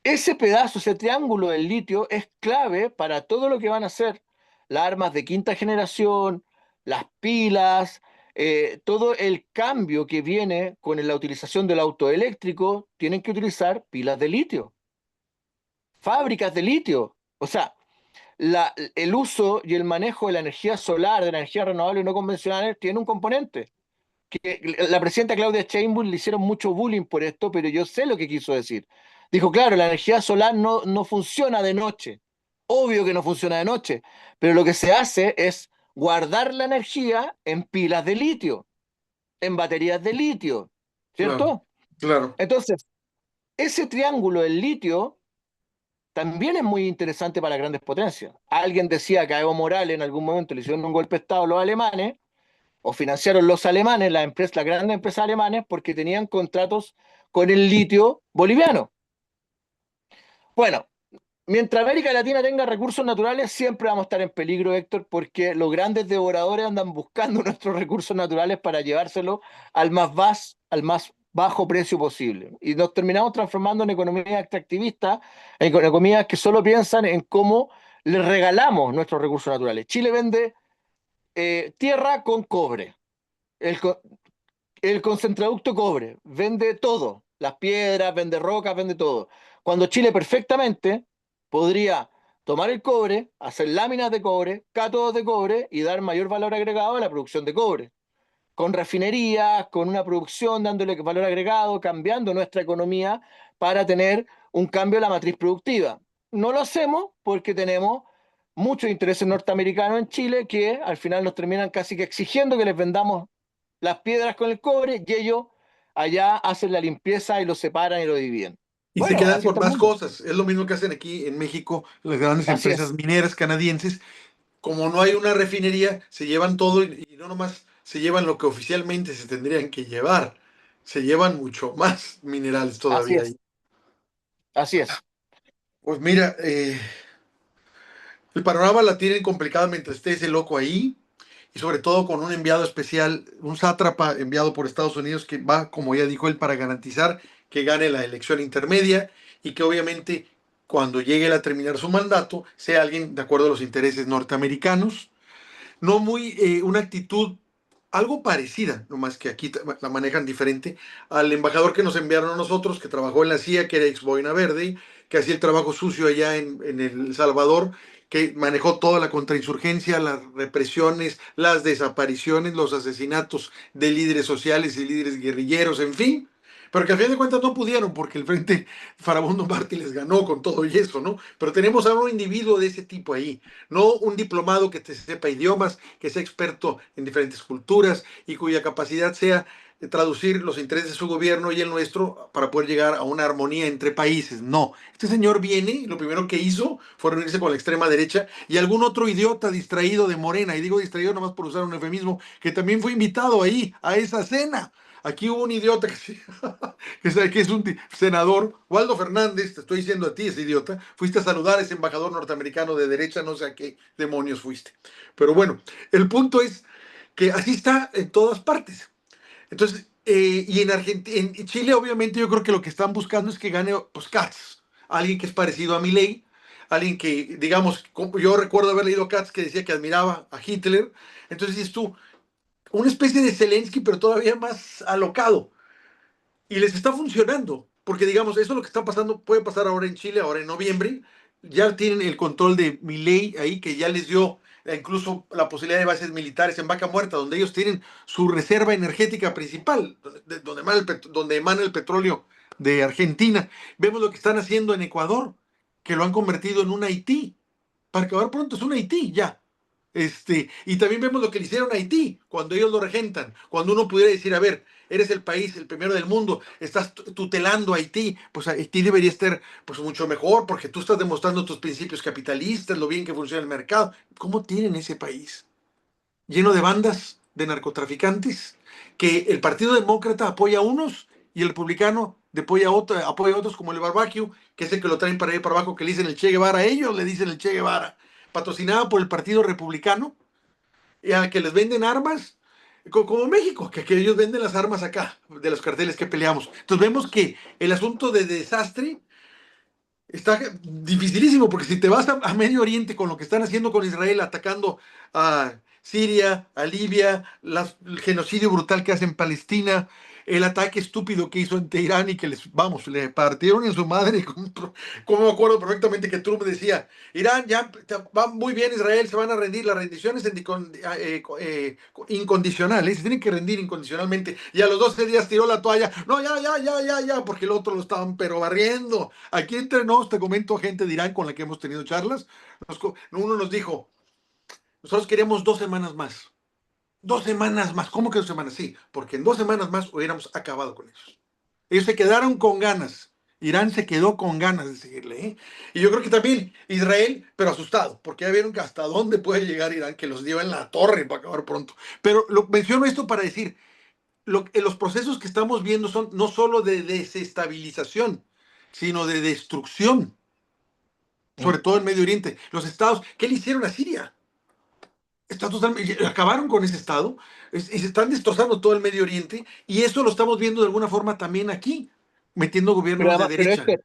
Ese pedazo, ese triángulo del litio es clave para todo lo que van a ser las armas de quinta generación, las pilas, todo el cambio que viene con la utilización del auto eléctrico, tienen que utilizar pilas de litio, fábricas de litio. O sea, el uso y el manejo de la energía solar, de la energía renovable no convencionales, tiene un componente. Que la presidenta Claudia Sheinbaum le hicieron mucho bullying por esto, pero yo sé lo que quiso decir. Dijo, claro, la energía solar no funciona de noche. Obvio que no funciona de noche, pero lo que se hace es guardar la energía en pilas de litio, en baterías de litio, Claro, ¿cierto? claro. Entonces, ese triángulo del litio también es muy interesante para grandes potencias. Alguien decía que a Evo Morales en algún momento le hicieron un golpe de Estado a los alemanes, o financiaron los alemanes, las grandes empresas alemanes, porque tenían contratos con el litio boliviano. Bueno, Mientras América Latina tenga recursos naturales, siempre vamos a estar en peligro, Héctor, porque los grandes devoradores andan buscando nuestros recursos naturales para llevárselos al más bajo precio posible. Y nos terminamos transformando en economías extractivistas, en economías que solo piensan en cómo les regalamos nuestros recursos naturales. Chile vende tierra con cobre. El, el concentraducto cobre vende todo, las piedras, vende rocas, vende todo. Cuando Chile perfectamente podría tomar el cobre, hacer láminas de cobre, cátodos de cobre y dar mayor valor agregado a la producción de cobre. Con refinerías, con una producción dándole valor agregado, cambiando nuestra economía para tener un cambio en la matriz productiva. No lo hacemos porque tenemos muchos intereses norteamericanos en Chile que al final nos terminan casi que exigiendo que les vendamos las piedras con el cobre y ellos allá hacen la limpieza y lo separan y lo dividen. Y se Bueno, quedan así con está el más mundo. cosas. Es lo mismo que hacen aquí en México las grandes Así empresas es, mineras canadienses. Como no hay una refinería, se llevan todo y no nomás se llevan lo que oficialmente se tendrían que llevar. Se llevan mucho más minerales así todavía ahí. es, así es. Pues mira, el panorama la tienen complicada mientras esté ese loco ahí. Y sobre todo con un enviado especial, un sátrapa enviado por Estados Unidos que va, como ya dijo él, para garantizar que gane la elección intermedia y que obviamente cuando llegue él a terminar su mandato sea alguien de acuerdo a los intereses norteamericanos, no muy una actitud algo parecida, nomás que aquí la manejan diferente, al embajador que nos enviaron a nosotros, que trabajó en la CIA, que era ex Boina Verde, que hacía el trabajo sucio allá en El Salvador, que manejó toda la contrainsurgencia, las represiones, las desapariciones, los asesinatos de líderes sociales y líderes guerrilleros, en fin, pero que al fin de cuentas no pudieron porque el Frente Farabundo Martí les ganó con todo y eso, ¿no? Pero tenemos a un individuo de ese tipo ahí, no un diplomado que te sepa idiomas, que sea experto en diferentes culturas y cuya capacidad sea de traducir los intereses de su gobierno y el nuestro para poder llegar a una armonía entre países. No, este señor viene y lo primero que hizo fue reunirse con la extrema derecha y algún otro idiota distraído de Morena, y digo distraído nomás por usar un eufemismo, que también fue invitado ahí a esa cena. Aquí hubo un idiota que es un senador, Waldo Fernández, te estoy diciendo a ti, ese idiota, fuiste a saludar a ese embajador norteamericano de derecha, no sé a qué demonios fuiste. Pero bueno, el punto es que así está en todas partes. Entonces, y en Argentina, en Chile, obviamente, yo creo que lo que están buscando es que gane, pues, Katz, alguien que es parecido a Milei, alguien que, digamos, yo recuerdo haber leído Katz que decía que admiraba a Hitler. Entonces dices tú, una especie de Zelensky, pero todavía más alocado. Y les está funcionando, porque digamos, eso es lo que está pasando, puede pasar ahora en Chile, ahora en noviembre, ya tienen el control de Milei ahí, que ya les dio incluso la posibilidad de bases militares en Vaca Muerta, donde ellos tienen su reserva energética principal, donde emana el petróleo de Argentina. Vemos lo que están haciendo en Ecuador, que lo han convertido en un Haití. Para acabar pronto es un Haití, ya. Y también vemos lo que le hicieron a Haití cuando ellos lo regentan. Cuando uno pudiera decir, a ver, eres el país, el primero del mundo, estás tutelando a Haití, pues Haití debería estar pues mucho mejor porque tú estás demostrando tus principios capitalistas, lo bien que funciona el mercado. ¿Cómo tienen ese país? Lleno de bandas de narcotraficantes, que el Partido Demócrata apoya a unos y el republicano apoya a otros como el Barbecue, que es el que lo traen para ir para abajo, que le dicen el Che Guevara, a ellos le dicen el Che Guevara, patrocinada por el Partido Republicano, y a que les venden armas, como México, que ellos venden las armas acá, de los carteles que peleamos. Entonces vemos que el asunto de desastre está dificilísimo, porque si te vas a Medio Oriente con lo que están haciendo con Israel, atacando a Siria, a Libia, el genocidio brutal que hace en Palestina, el ataque estúpido que hizo en Teherán y que le partieron en su madre, como me acuerdo perfectamente que Trump decía, Irán ya va muy bien, Israel se van a rendir, la rendición es incondicional, se tienen que rendir incondicionalmente, y a los 12 días tiró la toalla, no, ya, porque el otro lo estaban pero barriendo. Aquí entre nos, te comento, gente de Irán con la que hemos tenido charlas, uno nos dijo, nosotros queremos 2 semanas más. 2 semanas más. ¿Cómo que 2 semanas? Sí, porque en 2 semanas más hubiéramos acabado con ellos. Ellos se quedaron con ganas. Irán se quedó con ganas de seguirle. ¿Eh? Y yo creo que también Israel, pero asustado, porque ya vieron que hasta dónde puede llegar Irán, que los lleva en la torre para acabar pronto. Pero menciono esto para decir, los procesos que estamos viendo son no solo de desestabilización, sino de destrucción. sobre todo en Medio Oriente. Los estados, ¿qué le hicieron a Siria? Acabaron con ese estado y se están destrozando todo el Medio Oriente y eso lo estamos viendo de alguna forma también aquí, metiendo Pero gobiernos de además, derecha.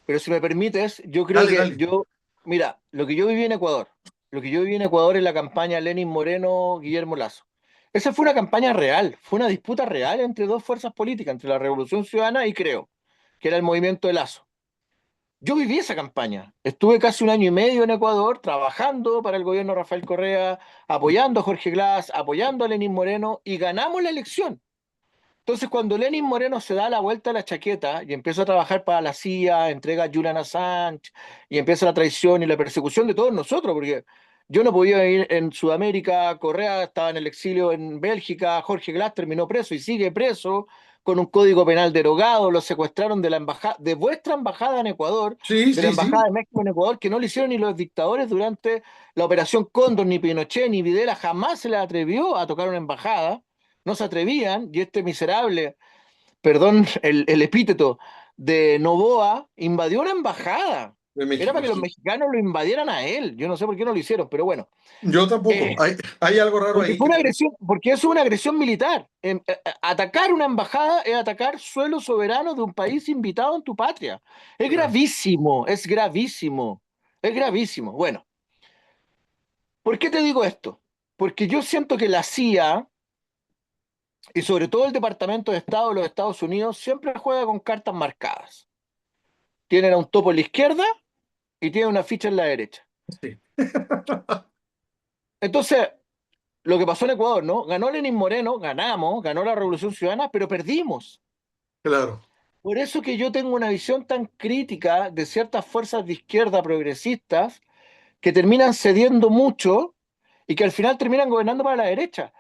pero si me permites, yo creo Dale, que dale. mira, lo que yo viví en Ecuador, lo que yo viví en Ecuador en la campaña Lenin Moreno, Guillermo Lasso. Esa fue una campaña real, fue una disputa real entre dos fuerzas políticas, entre la Revolución Ciudadana y Creo, que era el movimiento de Lasso. Yo viví esa campaña. Estuve casi un año y medio en Ecuador trabajando para el gobierno de Rafael Correa, apoyando a Jorge Glass, apoyando a Lenín Moreno y ganamos la elección. Entonces, cuando Lenín Moreno se da la vuelta a la chaqueta y empieza a trabajar para la CIA, entrega a Julian Assange y empieza la traición y la persecución de todos nosotros, porque yo no podía ir en Sudamérica, Correa estaba en el exilio en Bélgica, Jorge Glass terminó preso y sigue preso con un código penal derogado, lo secuestraron de la embajada, de vuestra embajada en Ecuador, Sí, de la sí, embajada sí. de México en Ecuador, que no lo hicieron ni los dictadores durante la Operación Cóndor, ni Pinochet, ni Videla, jamás se les atrevió a tocar una embajada, no se atrevían, y este miserable, perdón el epíteto, de Novoa, invadió una embajada. De Era para México, que los sí. mexicanos lo invadieran a él. Yo no sé por qué no lo hicieron, pero bueno. Yo tampoco. Eh, Hay algo raro Porque ahí fue que una también. agresión, porque eso es una agresión militar. Atacar una embajada es atacar suelo soberano de un país invitado en tu patria. Es Claro. gravísimo, es gravísimo, es gravísimo. Bueno, ¿por qué te digo esto? Porque yo siento que la CIA y sobre todo el Departamento de Estado de los Estados Unidos siempre juega con cartas marcadas. Tienen a un topo en la izquierda y tienen una ficha en la derecha. Sí, Entonces, lo que pasó en Ecuador, ¿no? Ganó Lenín Moreno, ganamos, ganó la Revolución Ciudadana, pero perdimos. claro. Por eso que yo tengo una visión tan crítica de ciertas fuerzas de izquierda progresistas que terminan cediendo mucho y que al final terminan gobernando para la derecha.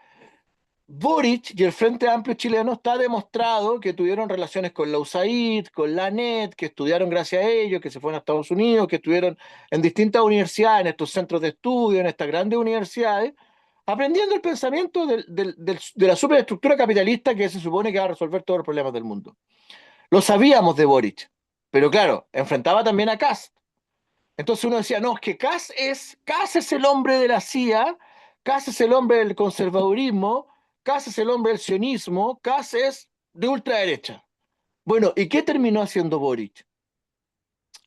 Boric y el Frente Amplio chileno está demostrado que tuvieron relaciones con la USAID, con la ANET, que estudiaron gracias a ellos, que se fueron a Estados Unidos, que estuvieron en distintas universidades, en estos centros de estudio, en estas grandes universidades, aprendiendo el pensamiento de la superestructura capitalista que se supone que va a resolver todos los problemas del mundo. Lo sabíamos de Boric, pero claro, enfrentaba también a Kast. Entonces uno decía, no, es que Kast es el hombre de la CIA, Kast es el hombre del conservadurismo, Kast es el hombre del sionismo, Kast es de ultraderecha. Bueno, ¿y qué terminó haciendo Boric?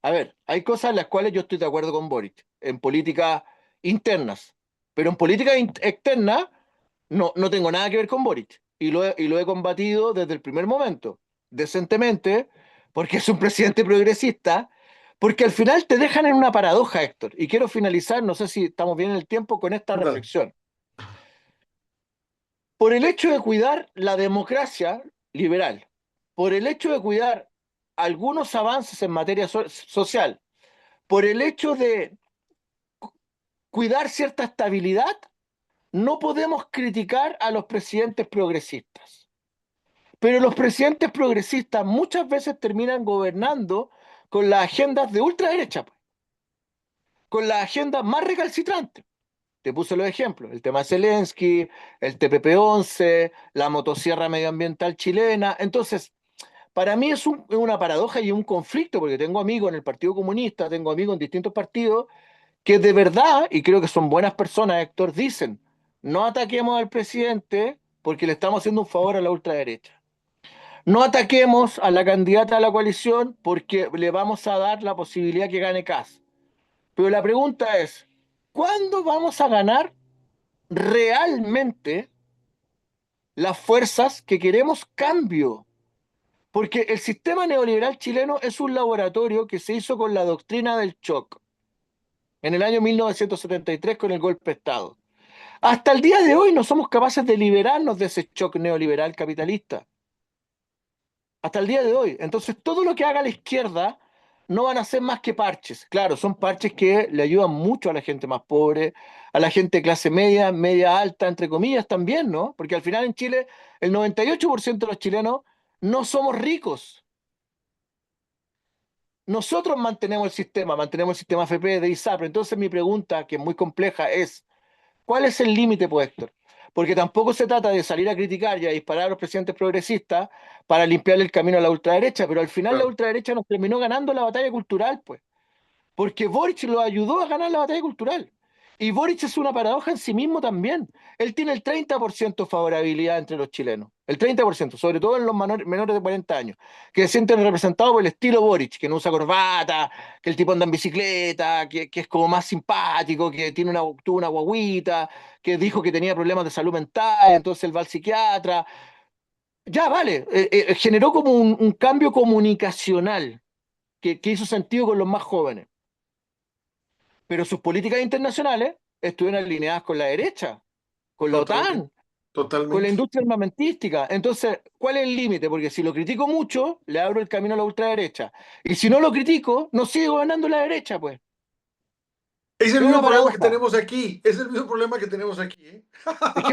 A ver, hay cosas en las cuales yo estoy de acuerdo con Boric, en políticas internas, pero en política externa no tengo nada que ver con Boric. Y lo he combatido desde el primer momento, decentemente, porque es un presidente progresista, porque al final te dejan en una paradoja, Héctor. Y quiero finalizar, no sé si estamos bien en el tiempo, con esta Dale. reflexión. Por el hecho de cuidar la democracia liberal, por el hecho de cuidar algunos avances en materia social, por el hecho de cuidar cierta estabilidad, no podemos criticar a los presidentes progresistas. Pero los presidentes progresistas muchas veces terminan gobernando con las agendas de ultraderecha, pues, con las agendas más recalcitrantes. Te puse los ejemplos, el tema Zelensky, el TPP-11, la motosierra medioambiental chilena. Entonces, para mí es una paradoja y un conflicto, porque tengo amigos en el Partido Comunista, tengo amigos en distintos partidos, que de verdad, y creo que son buenas personas, Héctor, dicen, no ataquemos al presidente porque le estamos haciendo un favor a la ultraderecha. No ataquemos a la candidata de la coalición porque le vamos a dar la posibilidad que gane Kass. Pero la pregunta es, ¿cuándo vamos a ganar realmente las fuerzas que queremos cambio? Porque el sistema neoliberal chileno es un laboratorio que se hizo con la doctrina del shock en el año 1973 con el golpe de Estado. Hasta el día de hoy no somos capaces de liberarnos de ese shock neoliberal capitalista. Hasta el día de hoy. Entonces, todo lo que haga la izquierda no van a ser más que parches. Claro, son parches que le ayudan mucho a la gente más pobre, a la gente de clase media, media alta, entre comillas también, ¿no? Porque al final en Chile el 98% de los chilenos no somos ricos. Nosotros mantenemos el sistema FP de ISAPRE. Entonces mi pregunta, que es muy compleja, es, ¿cuál es el límite, pues, Héctor? Porque tampoco se trata de salir a criticar y a disparar a los presidentes progresistas para limpiarle el camino a la ultraderecha, pero al final la Claro. ultraderecha nos terminó ganando la batalla cultural, pues. porque Boric lo ayudó a ganar la batalla cultural. Y Boric es una paradoja en sí mismo también. Él tiene el 30% de favorabilidad entre los chilenos. El 30%, sobre todo en los menores de 40 años, que se sienten representados por el estilo Boric, que no usa corbata, que el tipo anda en bicicleta, que es como más simpático, que tuvo una guaguita, que dijo que tenía problemas de salud mental, entonces él va al psiquiatra. Ya, vale, generó como un cambio comunicacional que hizo sentido con los más jóvenes, pero sus políticas internacionales estuvieron alineadas con la derecha, con la Totalmente, OTAN, con la totalmente. industria armamentística. Entonces, ¿cuál es el límite? Porque si lo critico mucho, le abro el camino a la ultraderecha. Y si no lo critico, no sigue gobernando la derecha, pues. Es el Es mismo una problema que paradoja. tenemos aquí. Es el mismo problema que tenemos aquí, ¿eh? Es que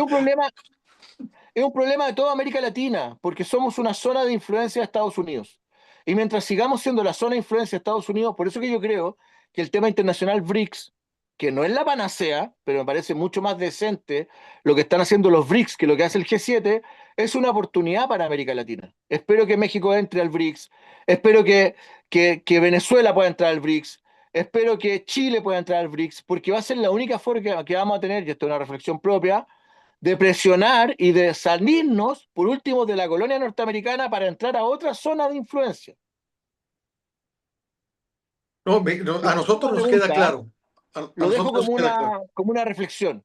es un problema de toda América Latina, porque somos una zona de influencia de Estados Unidos. Y mientras sigamos siendo la zona de influencia de Estados Unidos, por eso que yo creo que el tema internacional BRICS, que no es la panacea, pero me parece mucho más decente lo que están haciendo los BRICS que lo que hace el G7, es una oportunidad para América Latina. Espero que México entre al BRICS, espero que Venezuela pueda entrar al BRICS, espero que Chile pueda entrar al BRICS, porque va a ser la única forma que vamos a tener, y esto es una reflexión propia, de presionar y de salirnos, por último, de la colonia norteamericana para entrar a otra zona de influencia. No, a Lo dejo nosotros como nos queda pregunta, ¿eh? claro. A Lo dejo nosotros nos queda claro. como una reflexión.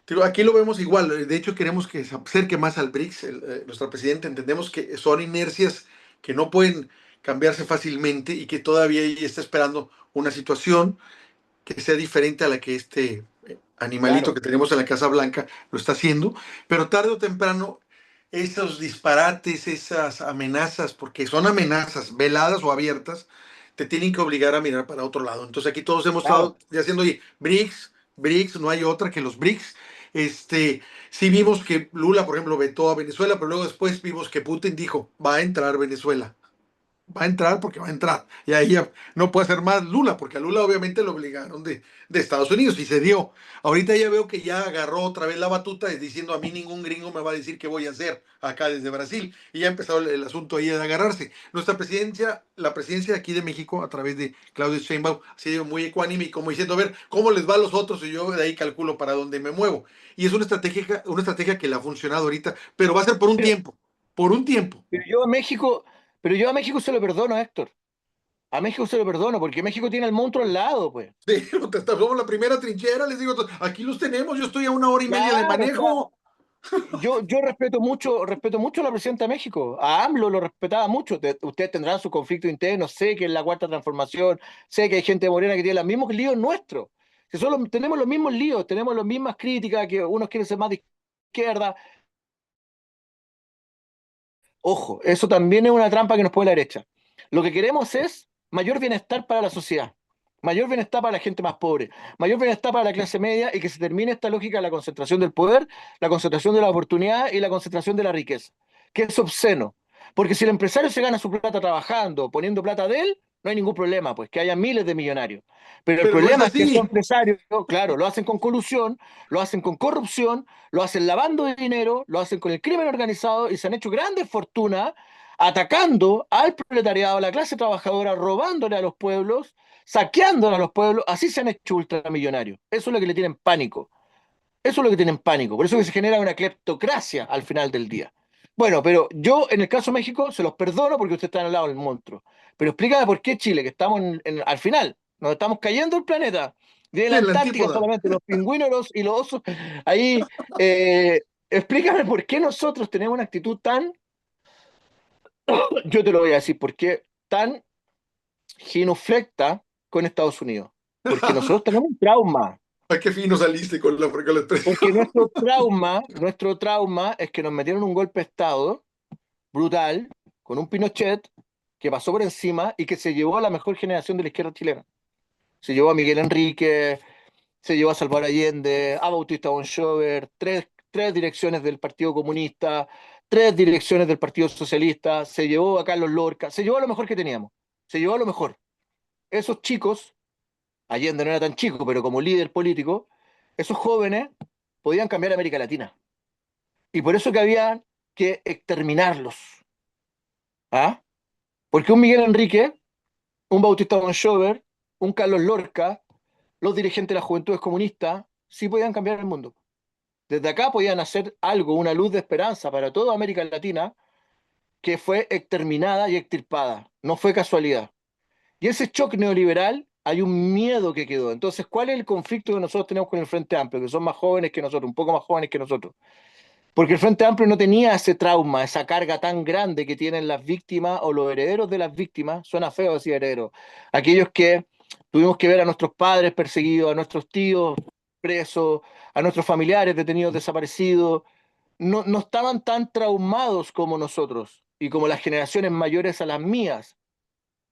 Digo, aquí lo vemos igual. De hecho, queremos que se acerque más al BRICS. Nuestra presidenta, entendemos que son inercias que no pueden cambiarse fácilmente y que todavía ella está esperando una situación que sea diferente a la que este animalito Claro, que tenemos en la Casa Blanca lo está haciendo, pero tarde o temprano esos disparates, esas amenazas, porque son amenazas veladas o abiertas, te tienen que obligar a mirar para otro lado. Entonces aquí todos hemos claro. estado ya haciendo, oye, BRICS, BRICS, no hay otra que los BRICS. Sí vimos que Lula, por ejemplo, vetó a Venezuela, pero luego después vimos que Putin dijo, va a entrar Venezuela. Va a entrar porque va a entrar. Y ahí ya no puede hacer más Lula, porque a Lula obviamente lo obligaron de Estados Unidos y se dio. Ahorita ya veo que ya agarró otra vez la batuta diciendo a mí ningún gringo me va a decir qué voy a hacer acá desde Brasil. Y ya ha empezado el asunto ahí de agarrarse. Nuestra presidencia, la presidencia aquí de México, a través de Claudio Sheinbaum, ha sido muy ecuánime y como diciendo, a ver, ¿cómo les va a los otros? Y yo de ahí calculo para dónde me muevo. Y es una estrategia que le ha funcionado ahorita, pero va a ser por un Pero, tiempo. Por un tiempo. pero yo a México, pero yo a México se lo perdono, Héctor. A México se lo perdono, porque México tiene al monstruo al lado, pues. Sí, somos la primera trinchera, les digo, aquí los tenemos, yo estoy a 1 hora y media de Claro, o sea, manejo. yo respeto mucho a la presidenta de México. A AMLO lo respetaba mucho. Ustedes tendrán su conflicto interno, sé que es la cuarta transformación, sé que hay gente morena que tiene los mismos líos nuestros. Que tenemos los mismos líos, tenemos las mismas críticas, que unos quieren ser más de izquierda. Ojo, eso también es una trampa que nos pone la derecha. Lo que queremos es mayor bienestar para la sociedad, mayor bienestar para la gente más pobre, mayor bienestar para la clase media y que se termine esta lógica de la concentración del poder, la concentración de la oportunidad y la concentración de la riqueza, que es obsceno. Porque si el empresario se gana su plata trabajando, poniendo plata de él, no hay ningún problema, pues que haya miles de millonarios. Pero el Pero no es problema es que esos así. empresarios, claro, lo hacen con colusión, lo hacen con corrupción, lo hacen lavando de dinero, lo hacen con el crimen organizado y se han hecho grandes fortunas atacando al proletariado, a la clase trabajadora, robándole a los pueblos, saqueándole a los pueblos. Así se han hecho ultramillonarios. Eso es lo que le tienen pánico. Eso es lo que tienen pánico. Por eso que se genera una cleptocracia al final del día. Bueno, pero yo en el caso de México se los perdono porque ustedes están al lado del monstruo. Pero explícame por qué Chile, que estamos al final, nos estamos cayendo el planeta. Viene Sí, la en la Antártica antípoda. solamente, los pingüinos y los osos. Ahí, explícame por qué nosotros tenemos una actitud tan, yo te lo voy a decir, por qué tan ginuflecta con Estados Unidos. Porque nosotros tenemos un trauma. Ay, qué fino saliste con la expresión. Porque nuestro trauma es que nos metieron un golpe de Estado brutal con un Pinochet que pasó por encima y que se llevó a la mejor generación de la izquierda chilena. Se llevó a Miguel Enrique, se llevó a Salvador Allende, a Bautista Bonchover, tres direcciones del Partido Comunista, tres direcciones del Partido Socialista, se llevó a Carlos Lorca, se llevó a lo mejor que teníamos, se llevó a lo mejor. Esos chicos, Allende no era tan chico, pero como líder político, esos jóvenes podían cambiar América Latina. Y por eso que había que exterminarlos. ¿Ah? Porque un Miguel Enrique, un Bautista Bonchover, un Carlos Lorca, los dirigentes de las juventudes comunistas, sí podían cambiar el mundo. Desde acá podían hacer algo, una luz de esperanza para toda América Latina que fue exterminada y extirpada. No fue casualidad. Y ese shock neoliberal, hay un miedo que quedó. Entonces, ¿cuál es el conflicto que nosotros tenemos con el Frente Amplio? Que son más jóvenes que nosotros, un poco más jóvenes que nosotros. Porque el Frente Amplio no tenía ese trauma, esa carga tan grande que tienen las víctimas o los herederos de las víctimas. Suena feo decir herederos. Aquellos que tuvimos que ver a nuestros padres perseguidos, a nuestros tíos presos, a nuestros familiares detenidos desaparecidos. No, no estaban tan traumados como nosotros y como las generaciones mayores a las mías.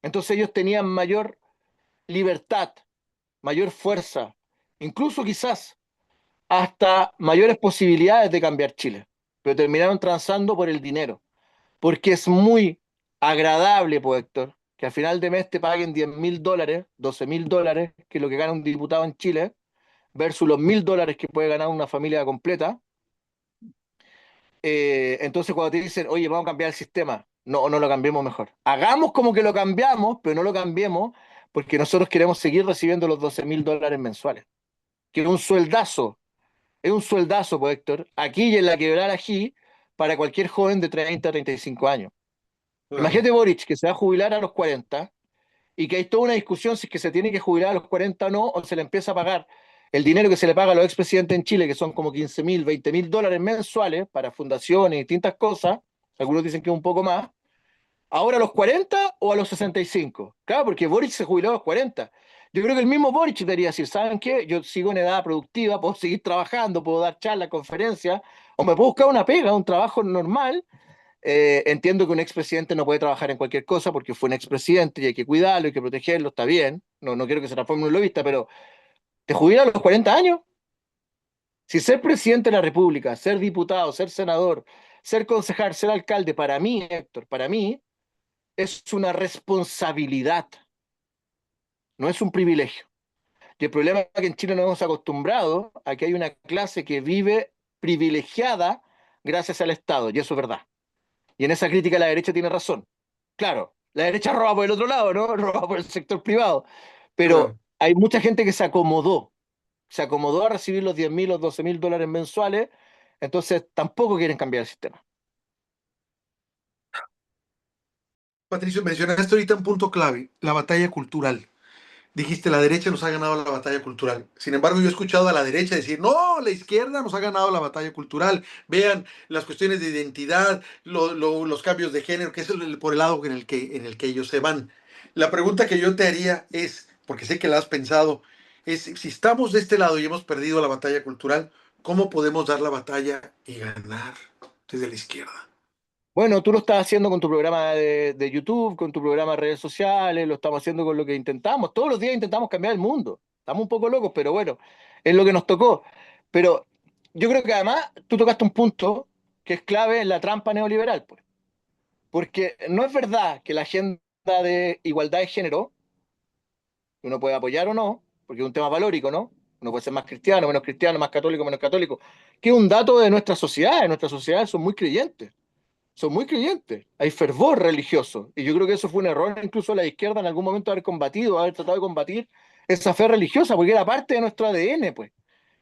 Entonces ellos tenían mayor libertad, mayor fuerza, incluso quizás hasta mayores posibilidades de cambiar Chile, pero terminaron transando por el dinero, porque es muy agradable, pues Héctor, que al final de mes te paguen $10.000, $12.000, que es lo que gana un diputado en Chile, versus los $1.000 que puede ganar una familia completa. Entonces cuando te dicen, oye, vamos a cambiar el sistema, no, no lo cambiemos mejor. Hagamos como que lo cambiamos, pero no lo cambiemos porque nosotros queremos seguir recibiendo los $12.000 mensuales, que es un sueldazo, pues Héctor, aquí y en la Quebrada Ají, para cualquier joven de 30 a 35 años. Claro. Imagínate Boric, que se va a jubilar a los 40 y que hay toda una discusión si es que se tiene que jubilar a los 40 o no, o se le empieza a pagar el dinero que se le paga a los expresidentes en Chile, que son como 15.000, $20.000 mensuales para fundaciones y distintas cosas, algunos dicen que es un poco más, ahora a los 40 o a los 65. Claro, porque Boric se jubiló a los 40. Yo creo que el mismo Boric debería decir, ¿saben qué? Yo sigo en edad productiva, puedo seguir trabajando, puedo dar charlas, conferencias, o me puedo buscar una pega, un trabajo normal. Entiendo que un expresidente no puede trabajar en cualquier cosa porque fue un expresidente y hay que cuidarlo, hay que protegerlo, está bien. No, no quiero que se transforme en un lobista, pero ¿te jubilas a los 40 años? Si ser presidente de la República, ser diputado, ser senador, ser concejal, ser alcalde, para mí, Héctor, para mí, es una responsabilidad, no es un privilegio. Y el problema es que en Chile nos hemos acostumbrado a que hay una clase que vive privilegiada gracias al Estado, y eso es verdad. Y en esa crítica la derecha tiene razón. Claro, la derecha roba por el otro lado, ¿no? Roba por el sector privado. Pero Claro. hay mucha gente que se acomodó a recibir los 10.000 o $12.000 mensuales, entonces tampoco quieren cambiar el sistema. Patricio, mencionaste ahorita un punto clave, la batalla cultural. Dijiste, la derecha nos ha ganado la batalla cultural. Sin embargo, yo he escuchado a la derecha decir, no, la izquierda nos ha ganado la batalla cultural. Vean las cuestiones de identidad, los cambios de género, que es por el lado en el que ellos se van. La pregunta que yo te haría es, porque sé que la has pensado, es si estamos de este lado y hemos perdido la batalla cultural, ¿cómo podemos dar la batalla y ganar desde la izquierda? Bueno, tú lo estás haciendo con tu programa de YouTube, con tu programa de redes sociales, lo estamos haciendo con lo que intentamos. Todos los días intentamos cambiar el mundo. Estamos un poco locos, pero bueno, es lo que nos tocó. Pero yo creo que además tú tocaste un punto que es clave en la trampa neoliberal, pues. Porque no es verdad que la agenda de igualdad de género, que uno puede apoyar o no, porque es un tema valórico, ¿no? Uno puede ser más cristiano, más católico, menos católico, que es un dato de nuestra sociedad. Nuestras sociedades son muy creyentes, son muy creyentes, hay fervor religioso, y yo creo que eso fue un error incluso de la izquierda en algún momento haber combatido, haber tratado de combatir esa fe religiosa, porque era parte de nuestro ADN, pues.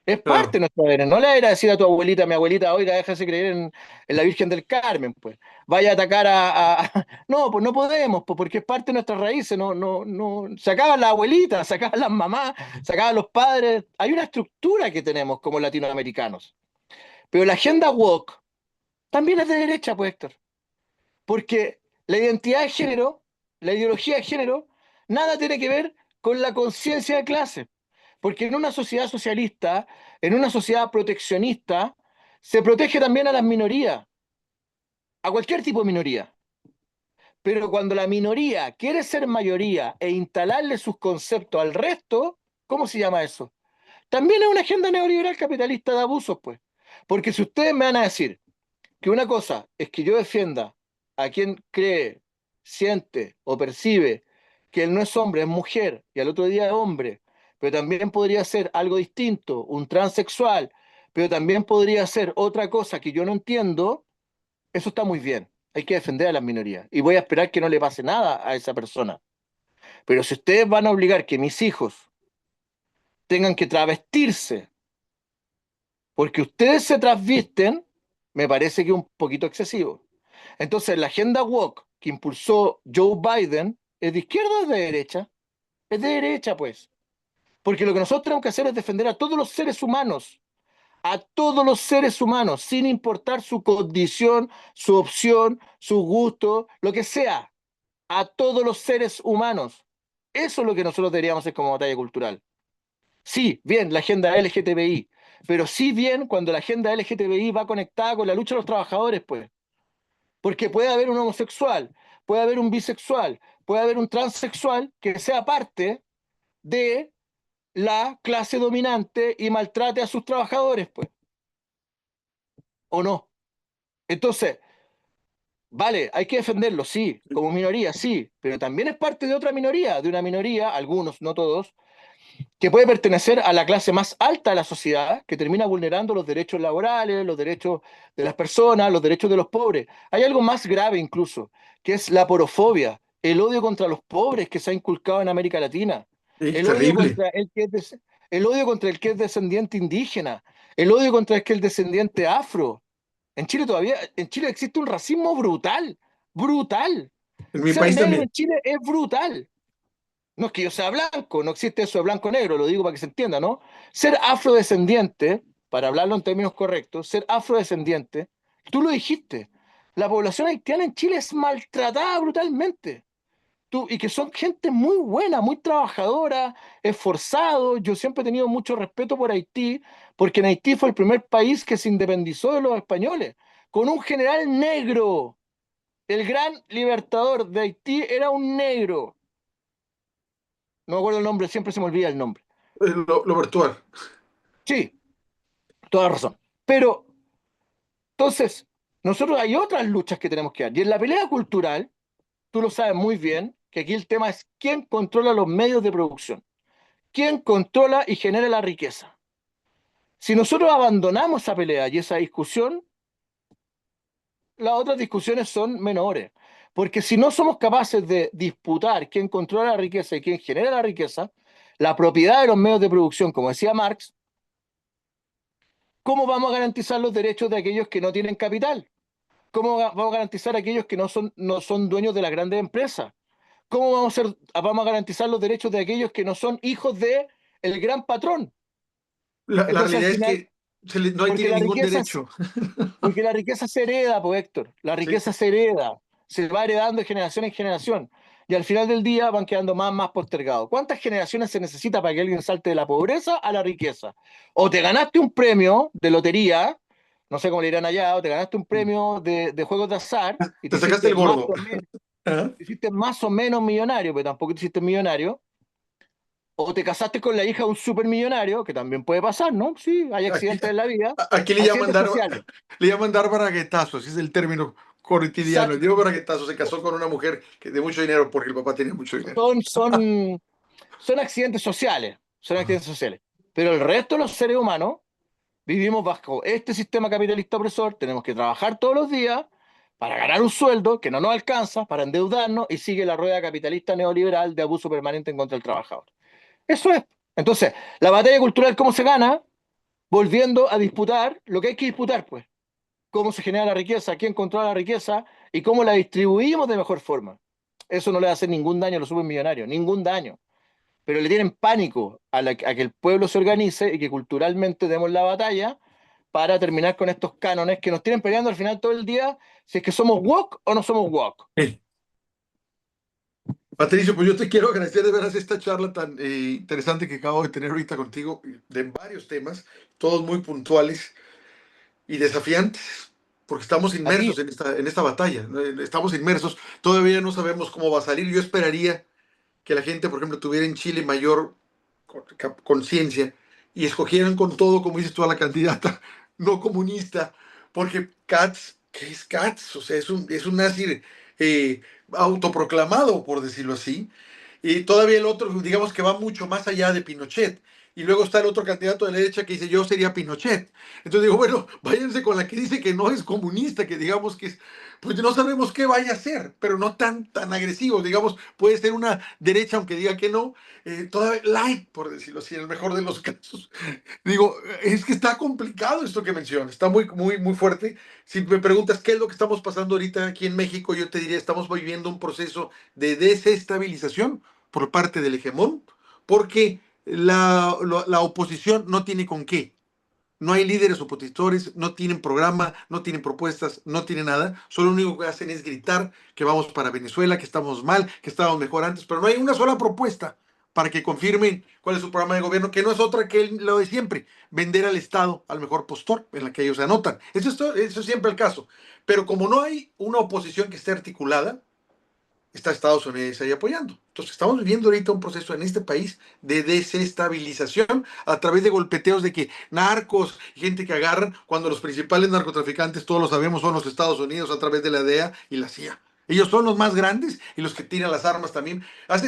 Es parte de Claro, nuestro ADN. No le vas a ir a decir a tu abuelita, a mi abuelita, oiga, déjase creer en la Virgen del Carmen, pues. Vaya a atacar No, pues no podemos, pues, porque es parte de nuestras raíces. No, no, no. Se acaban las abuelitas, se acaban las mamás, se acaban los padres. Hay una estructura que tenemos como latinoamericanos. Pero la agenda woke también es de derecha, pues, Héctor. Porque la identidad de género, la ideología de género, nada tiene que ver con la conciencia de clase. Porque en una sociedad socialista, en una sociedad proteccionista, se protege también a las minorías, a cualquier tipo de minoría. Pero cuando la minoría quiere ser mayoría e instalarle sus conceptos al resto, ¿cómo se llama eso? También es una agenda neoliberal capitalista de abusos, pues. Porque si ustedes me van a decir que una cosa es que yo defienda a quien cree, siente o percibe que él no es hombre, es mujer, y al otro día es hombre, pero también podría ser algo distinto, un transexual, pero también podría ser otra cosa que yo no entiendo, eso está muy bien. Hay que defender a las minorías. Y voy a esperar que no le pase nada a esa persona. Pero si ustedes van a obligar que mis hijos tengan que travestirse porque ustedes se trasvisten, me parece que es un poquito excesivo. Entonces, la agenda woke que impulsó Joe Biden es de izquierda o de derecha. Es de derecha, pues. Porque lo que nosotros tenemos que hacer es defender a todos los seres humanos, sin importar su condición, su opción, su gusto, lo que sea, a todos los seres humanos. Eso es lo que nosotros deberíamos hacer como batalla cultural. Sí, bien, la agenda LGTBI, pero sí bien cuando la agenda LGTBI va conectada con la lucha de los trabajadores, pues. Porque puede haber un homosexual, puede haber un bisexual, puede haber un transexual que sea parte de la clase dominante y maltrate a sus trabajadores, pues, ¿o no? Entonces, vale, hay que defenderlo, sí, como minoría, sí, pero también es parte de una minoría, algunos, no todos, que puede pertenecer a la clase más alta de la sociedad, que termina vulnerando los derechos laborales, los derechos de las personas, los derechos de los pobres. Hay algo más grave incluso, que es la porofobia, el odio contra los pobres que se ha inculcado en América Latina, Es el odio terrible. contra el odio contra el que es descendiente indígena, el odio contra el que es descendiente afro. En Chile existe un racismo brutal, brutal. En mi Ser país negro también. en Chile es brutal. No es que yo sea blanco, no existe eso de blanco-negro, lo digo para que se entienda, ¿no? Ser afrodescendiente, para hablarlo en términos correctos, ser afrodescendiente, tú lo dijiste, la población haitiana en Chile es maltratada brutalmente. Y que son gente muy buena, muy trabajadora, esforzado. Yo siempre he tenido mucho respeto por Haití, porque en Haití fue el primer país que se independizó de los españoles, con un general negro. El gran libertador de Haití era un negro. No me acuerdo el nombre, siempre se me olvida el nombre. Lo virtual. Sí, toda razón. Pero, entonces, nosotros hay otras luchas que tenemos que dar. Y en la pelea cultural, tú lo sabes muy bien, que aquí el tema es quién controla los medios de producción, quién controla y genera la riqueza. Si nosotros abandonamos esa pelea y esa discusión, las otras discusiones son menores. Porque si no somos capaces de disputar quién controla la riqueza y quién genera la riqueza, la propiedad de los medios de producción, como decía Marx, ¿cómo vamos a garantizar los derechos de aquellos que no tienen capital? ¿Cómo vamos a garantizar a aquellos que no son dueños de las grandes empresas? ¿Cómo vamos a garantizar los derechos de aquellos que no son hijos de el gran patrón? La Entonces, al realidad es final, que no porque tiene la ningún riqueza, derecho. porque la riqueza se hereda, pues Héctor, la Sí. riqueza se hereda, se va heredando de generación en generación. Y al final del día van quedando más postergados. ¿Cuántas generaciones se necesita para que alguien salte de la pobreza a la riqueza? O te ganaste un premio de lotería, no sé cómo le dirán allá, o te ganaste un premio de juegos de azar y Te sacaste el gordo. Ajá. te hiciste más o menos millonario, pero tampoco te hiciste millonario. O te casaste con la hija de un supermillonario, que también puede pasar, ¿no? Sí, hay Aquí, accidentes en la vida, aquí accidentes sociales. le llaman dar braguetazo, así es el término cotidiano. El Exacto. Diego Braguetazo se casó con una mujer de mucho dinero porque el papá tenía mucho dinero. Son, son, son accidentes sociales, son Ajá. accidentes sociales. Pero el resto de los seres humanos vivimos bajo este sistema capitalista opresor, tenemos que trabajar todos los días para ganar un sueldo que no nos alcanza, para endeudarnos y sigue la rueda capitalista neoliberal de abuso permanente en contra del trabajador. Eso es. Entonces, la batalla cultural, ¿cómo se gana? Volviendo a disputar lo que hay que disputar, pues. Cómo se genera la riqueza, quién controla la riqueza y cómo la distribuimos de mejor forma. Eso no le va a hacer ningún daño a los supermillonarios, ningún daño. Pero le tienen pánico a que el pueblo se organice y que culturalmente demos la batalla para terminar con estos cánones que nos tienen peleando al final todo el día si es que somos woke o no somos woke. Sí. Patricio, pues yo te quiero agradecer de veras esta charla tan interesante que acabo de tener ahorita contigo, de varios temas, todos muy puntuales y desafiantes, porque estamos A ti, inmersos en esta batalla, ¿no? Estamos inmersos, todavía no sabemos cómo va a salir. Yo esperaría que la gente, por ejemplo, tuviera en Chile mayor conciencia y escogieran con todo, como dices tú, a la candidata no comunista, porque Katz, ¿qué es Katz? O sea, es un nazi autoproclamado, por decirlo así, y todavía el otro, digamos que va mucho más allá de Pinochet. y luego está el otro candidato de la derecha que dice yo sería Pinochet. Entonces digo, bueno, váyanse con la que dice que no es comunista, que digamos que es, pues no sabemos qué vaya a ser, pero no tan agresivo, digamos, puede ser una derecha aunque diga que no, todavía light, por decirlo así, en el mejor de los casos. Digo, es que está complicado esto que mencionas, está muy fuerte. Si me preguntas qué es lo que estamos pasando ahorita aquí en México, yo te diría, estamos viviendo un proceso de desestabilización por parte del hegemón, porque la oposición no tiene con qué. No hay líderes opositores, no tienen programa, no tienen propuestas, no tienen nada. Solo lo único que hacen es gritar que vamos para Venezuela, que estamos mal, que estábamos mejor antes, pero no hay una sola propuesta para que confirmen cuál es su programa de gobierno, que no es otra que lo de siempre, vender al Estado al mejor postor en la que ellos se anotan. Eso es siempre el caso. Pero como no hay una oposición que esté articulada, está Estados Unidos ahí apoyando. Entonces estamos viviendo ahorita un proceso en este país de desestabilización a través de golpeteos de que narcos, gente que agarran, cuando los principales narcotraficantes, todos lo sabemos, son los Estados Unidos a través de la DEA y la CIA. Ellos son los más grandes y los que tiran las armas también.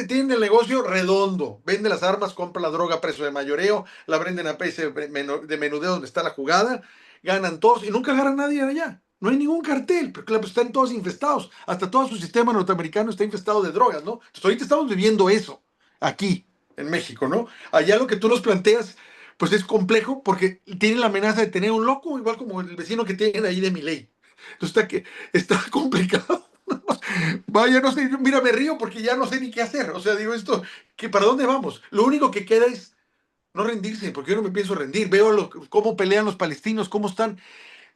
Tienen el negocio redondo. Venden las armas, compran la droga a precio de mayoreo, la venden a precio de menudeo donde está la jugada, ganan todos y nunca agarran a nadie de allá. No hay ningún cartel, pero claro, pues están todos infestados. Hasta todo su sistema norteamericano está infestado de drogas, ¿no? Entonces ahorita estamos viviendo eso, aquí, en México, ¿no? Allá lo que tú nos planteas, pues es complejo porque tiene la amenaza de tener un loco, igual como el vecino que tienen ahí de Milei. Entonces está complicado. Vaya, no sé, mira, me río porque ya no sé ni qué hacer. O sea, digo esto, que ¿para dónde vamos? Lo único que queda es no rendirse, porque yo no me pienso rendir. Veo cómo pelean los palestinos, cómo están,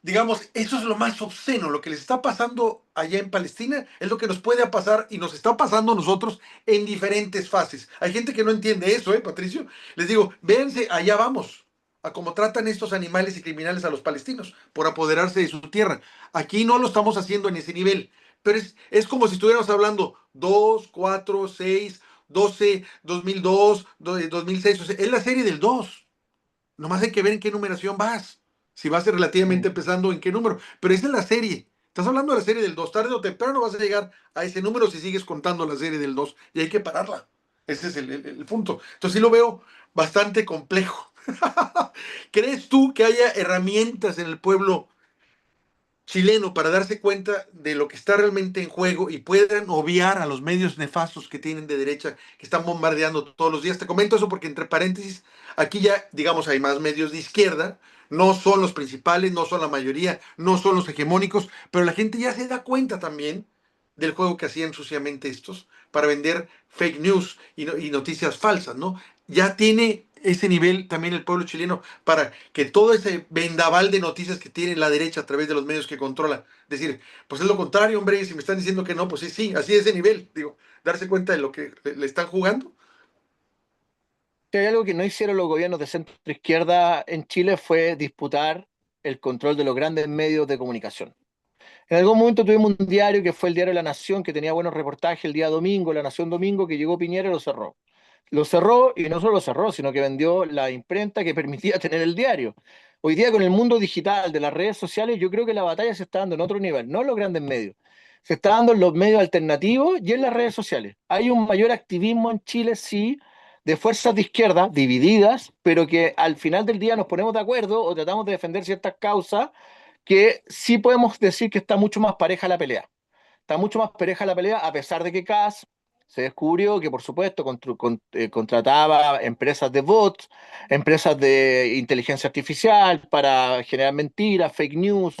digamos, eso es lo más obsceno. Lo que les está pasando allá en Palestina es lo que nos puede pasar y nos está pasando a nosotros en diferentes fases. Hay gente que no entiende eso, Patricio? Les digo, véanse, allá vamos, a cómo tratan estos animales y criminales a los palestinos por apoderarse de su tierra. Aquí no lo estamos haciendo en ese nivel, pero es como si estuviéramos hablando 2, 4, 6, 12, 2002, 2006. O sea, es la serie del 2. Nomás hay que ver en qué numeración vas. Si vas relativamente empezando, en qué número. Pero esa es la serie. Estás hablando de la serie del 2. Tarde o temprano vas a llegar a ese número si sigues contando la serie del 2. Y hay que pararla. Ese es el punto. Entonces sí lo veo bastante complejo. ¿Crees tú que haya herramientas en el pueblo chileno para darse cuenta de lo que está realmente en juego y puedan obviar a los medios nefastos que tienen de derecha, que están bombardeando todos los días? Te comento eso porque, entre paréntesis, aquí ya, digamos, hay más medios de izquierda, no son los principales, no son la mayoría, no son los hegemónicos, pero la gente ya se da cuenta también del juego que hacían suciamente estos para vender fake news y noticias falsas, ¿no? Ya tiene ese nivel también el pueblo chileno para que todo ese vendaval de noticias que tiene la derecha a través de los medios que controla, decir, pues es lo contrario, hombre, si me están diciendo que no, pues sí, sí, así es ese nivel, digo, darse cuenta de lo que le están jugando. Si hay algo que no hicieron los gobiernos de centro izquierda en Chile fue disputar el control de los grandes medios de comunicación. En algún momento tuvimos un diario que fue el diario La Nación, que tenía buenos reportajes el día domingo, La Nación Domingo, que llegó Piñera y lo cerró. Lo cerró y no solo lo cerró, sino que vendió la imprenta que permitía tener el diario. Hoy día con el mundo digital, de las redes sociales, yo creo que la batalla se está dando en otro nivel, no en los grandes medios. Se está dando en los medios alternativos y en las redes sociales. Hay un mayor activismo en Chile, sí, de fuerzas de izquierda divididas, pero que al final del día nos ponemos de acuerdo o tratamos de defender ciertas causas que sí podemos decir que está mucho más pareja la pelea. Está mucho más pareja la pelea, a pesar de que Kass se descubrió que, por supuesto, contrataba empresas de bots, empresas de inteligencia artificial para generar mentiras, fake news.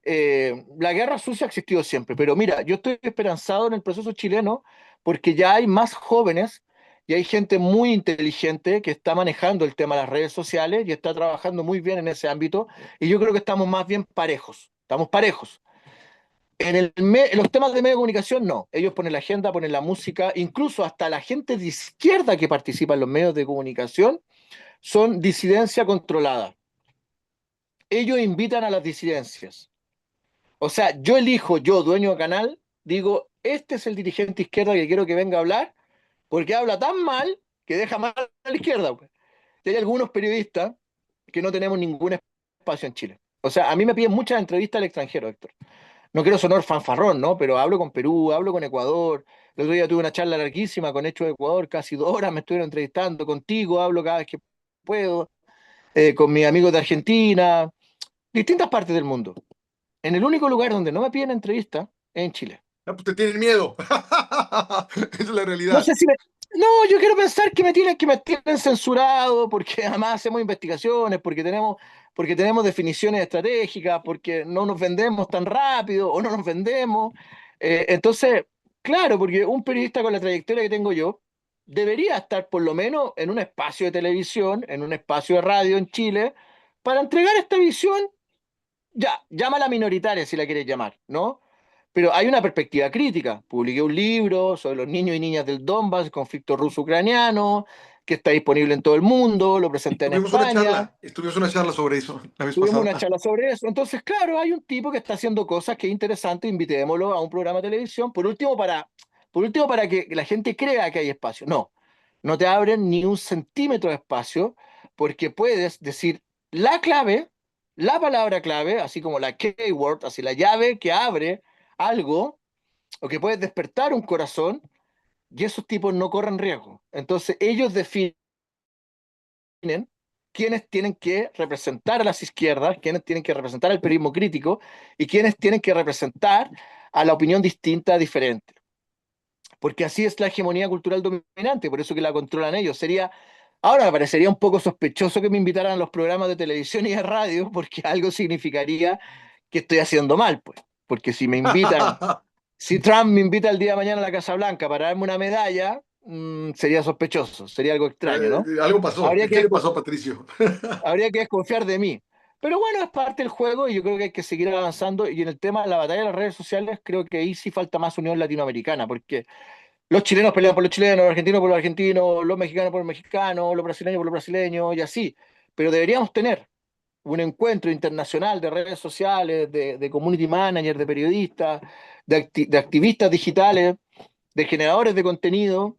La guerra sucia ha existido siempre, pero mira, yo estoy esperanzado en el proceso chileno porque ya hay más jóvenes y hay gente muy inteligente que está manejando el tema de las redes sociales y está trabajando muy bien en ese ámbito, y yo creo que estamos más bien parejos, estamos parejos. En los temas de medio de comunicación, no. Ellos ponen la agenda, ponen la música, incluso hasta la gente de izquierda que participa en los medios de comunicación son disidencia controlada. Ellos invitan a las disidencias. O sea, yo elijo, yo, dueño de canal, digo, este es el dirigente izquierda que quiero que venga a hablar, porque habla tan mal que deja mal a la izquierda, pues. Y hay algunos periodistas que no tenemos ningún espacio en Chile. O sea, a mí me piden muchas entrevistas al extranjero, Héctor. No quiero sonar fanfarrón, ¿no? Pero hablo con Perú, hablo con Ecuador. El otro día tuve una charla larguísima con Hecho de Ecuador, casi 2 horas me estuvieron entrevistando. Contigo hablo cada vez que puedo, con mis amigos de Argentina, distintas partes del mundo. En el único lugar donde no me piden entrevista es en Chile. Ah, pues te tienen miedo. Esa es la No realidad. sé si me... No, yo quiero pensar que me tienen censurado porque además hacemos investigaciones, porque tenemos definiciones estratégicas, porque no nos vendemos tan rápido o no nos vendemos. Entonces, claro, porque un periodista con la trayectoria que tengo yo debería estar por lo menos en un espacio de televisión, en un espacio de radio en Chile, para entregar esta visión, ya, llámala minoritaria si la quieres llamar, ¿no? Pero hay una perspectiva crítica. Publiqué un libro sobre los niños y niñas del Donbass, el conflicto ruso-ucraniano, que está disponible en todo el mundo, lo presenté en España, Tuvimos una charla sobre eso la vez tuvimos una pasada. charla sobre eso. Entonces, claro, hay un tipo que está haciendo cosas que es interesante, invitémoslo a un programa de televisión, por último para que la gente crea que hay espacio. No, no te abren ni un centímetro de espacio, porque puedes decir la clave, la palabra clave, así como la keyword, así la llave que abre algo, o que puedes despertar un corazón, y esos tipos no corren riesgo. Entonces, ellos definen quiénes tienen que representar a las izquierdas, quiénes tienen que representar al periodismo crítico y quiénes tienen que representar a la opinión distinta, diferente. Porque así es la hegemonía cultural dominante, por eso que la controlan ellos. Ahora me parecería un poco sospechoso que me invitaran a los programas de televisión y de radio, porque algo significaría que estoy haciendo mal, pues. Porque si Trump me invita el día de mañana a la Casa Blanca para darme una medalla, sería sospechoso, sería algo extraño, ¿no? Algo pasó. Habría ¿Qué que, le pasó a Patricio? habría que desconfiar de mí. Pero bueno, es parte del juego y yo creo que hay que seguir avanzando. Y en el tema de la batalla de las redes sociales, creo que ahí sí falta más unión latinoamericana, porque los chilenos pelean por los chilenos, los argentinos por los argentinos, los mexicanos por los mexicanos, los brasileños por los brasileños y así. Pero deberíamos tener un encuentro internacional de redes sociales, de community managers, de periodistas, de activistas digitales, de generadores de contenido,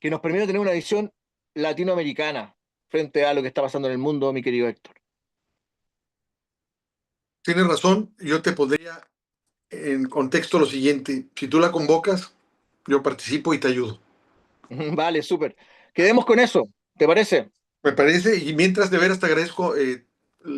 que nos permita tener una visión latinoamericana frente a lo que está pasando en el mundo, mi querido Héctor. Tienes razón. Yo te podría en contexto lo siguiente. Si tú la convocas, yo participo y te ayudo. Vale, súper. Quedemos con eso, ¿te parece? Me parece, y mientras de veras te agradezco el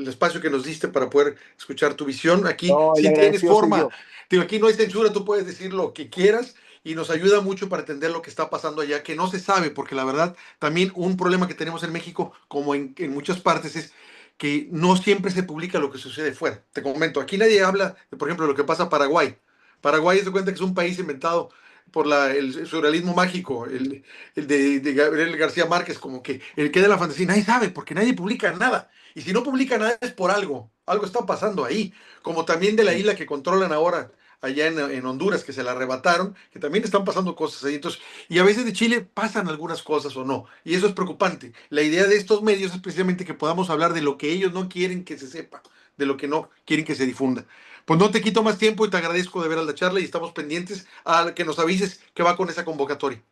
espacio que nos diste para poder escuchar tu visión. Aquí No, el sí tienes agradecido soy forma, yo. digo, aquí no hay censura, tú puedes decir lo que quieras y nos ayuda mucho para entender lo que está pasando allá, que no se sabe, porque la verdad, también un problema que tenemos en México, como en muchas partes, es que no siempre se publica lo que sucede fuera. Te comento, aquí nadie habla, de, por ejemplo, de lo que pasa en Paraguay. Paraguay, se cuenta que es un país inventado por el surrealismo mágico, el de Gabriel García Márquez, como que el que de la fantasía, nadie sabe, porque nadie publica nada. Y si no publica nada es por algo, algo está pasando ahí. Como también de la isla que controlan ahora allá en Honduras, que se la arrebataron, que también están pasando cosas ahí. Entonces, y a veces de Chile pasan algunas cosas o no, y eso es preocupante. La idea de estos medios es precisamente que podamos hablar de lo que ellos no quieren que se sepa, de lo que no quieren que se difunda. Pues no te quito más tiempo y te agradezco de ver a la charla y estamos pendientes a que nos avises que va con esa convocatoria.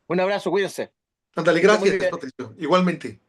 Un abrazo, cuídense. Ándale, Que esté muy gracias, bien. Patricio. Igualmente.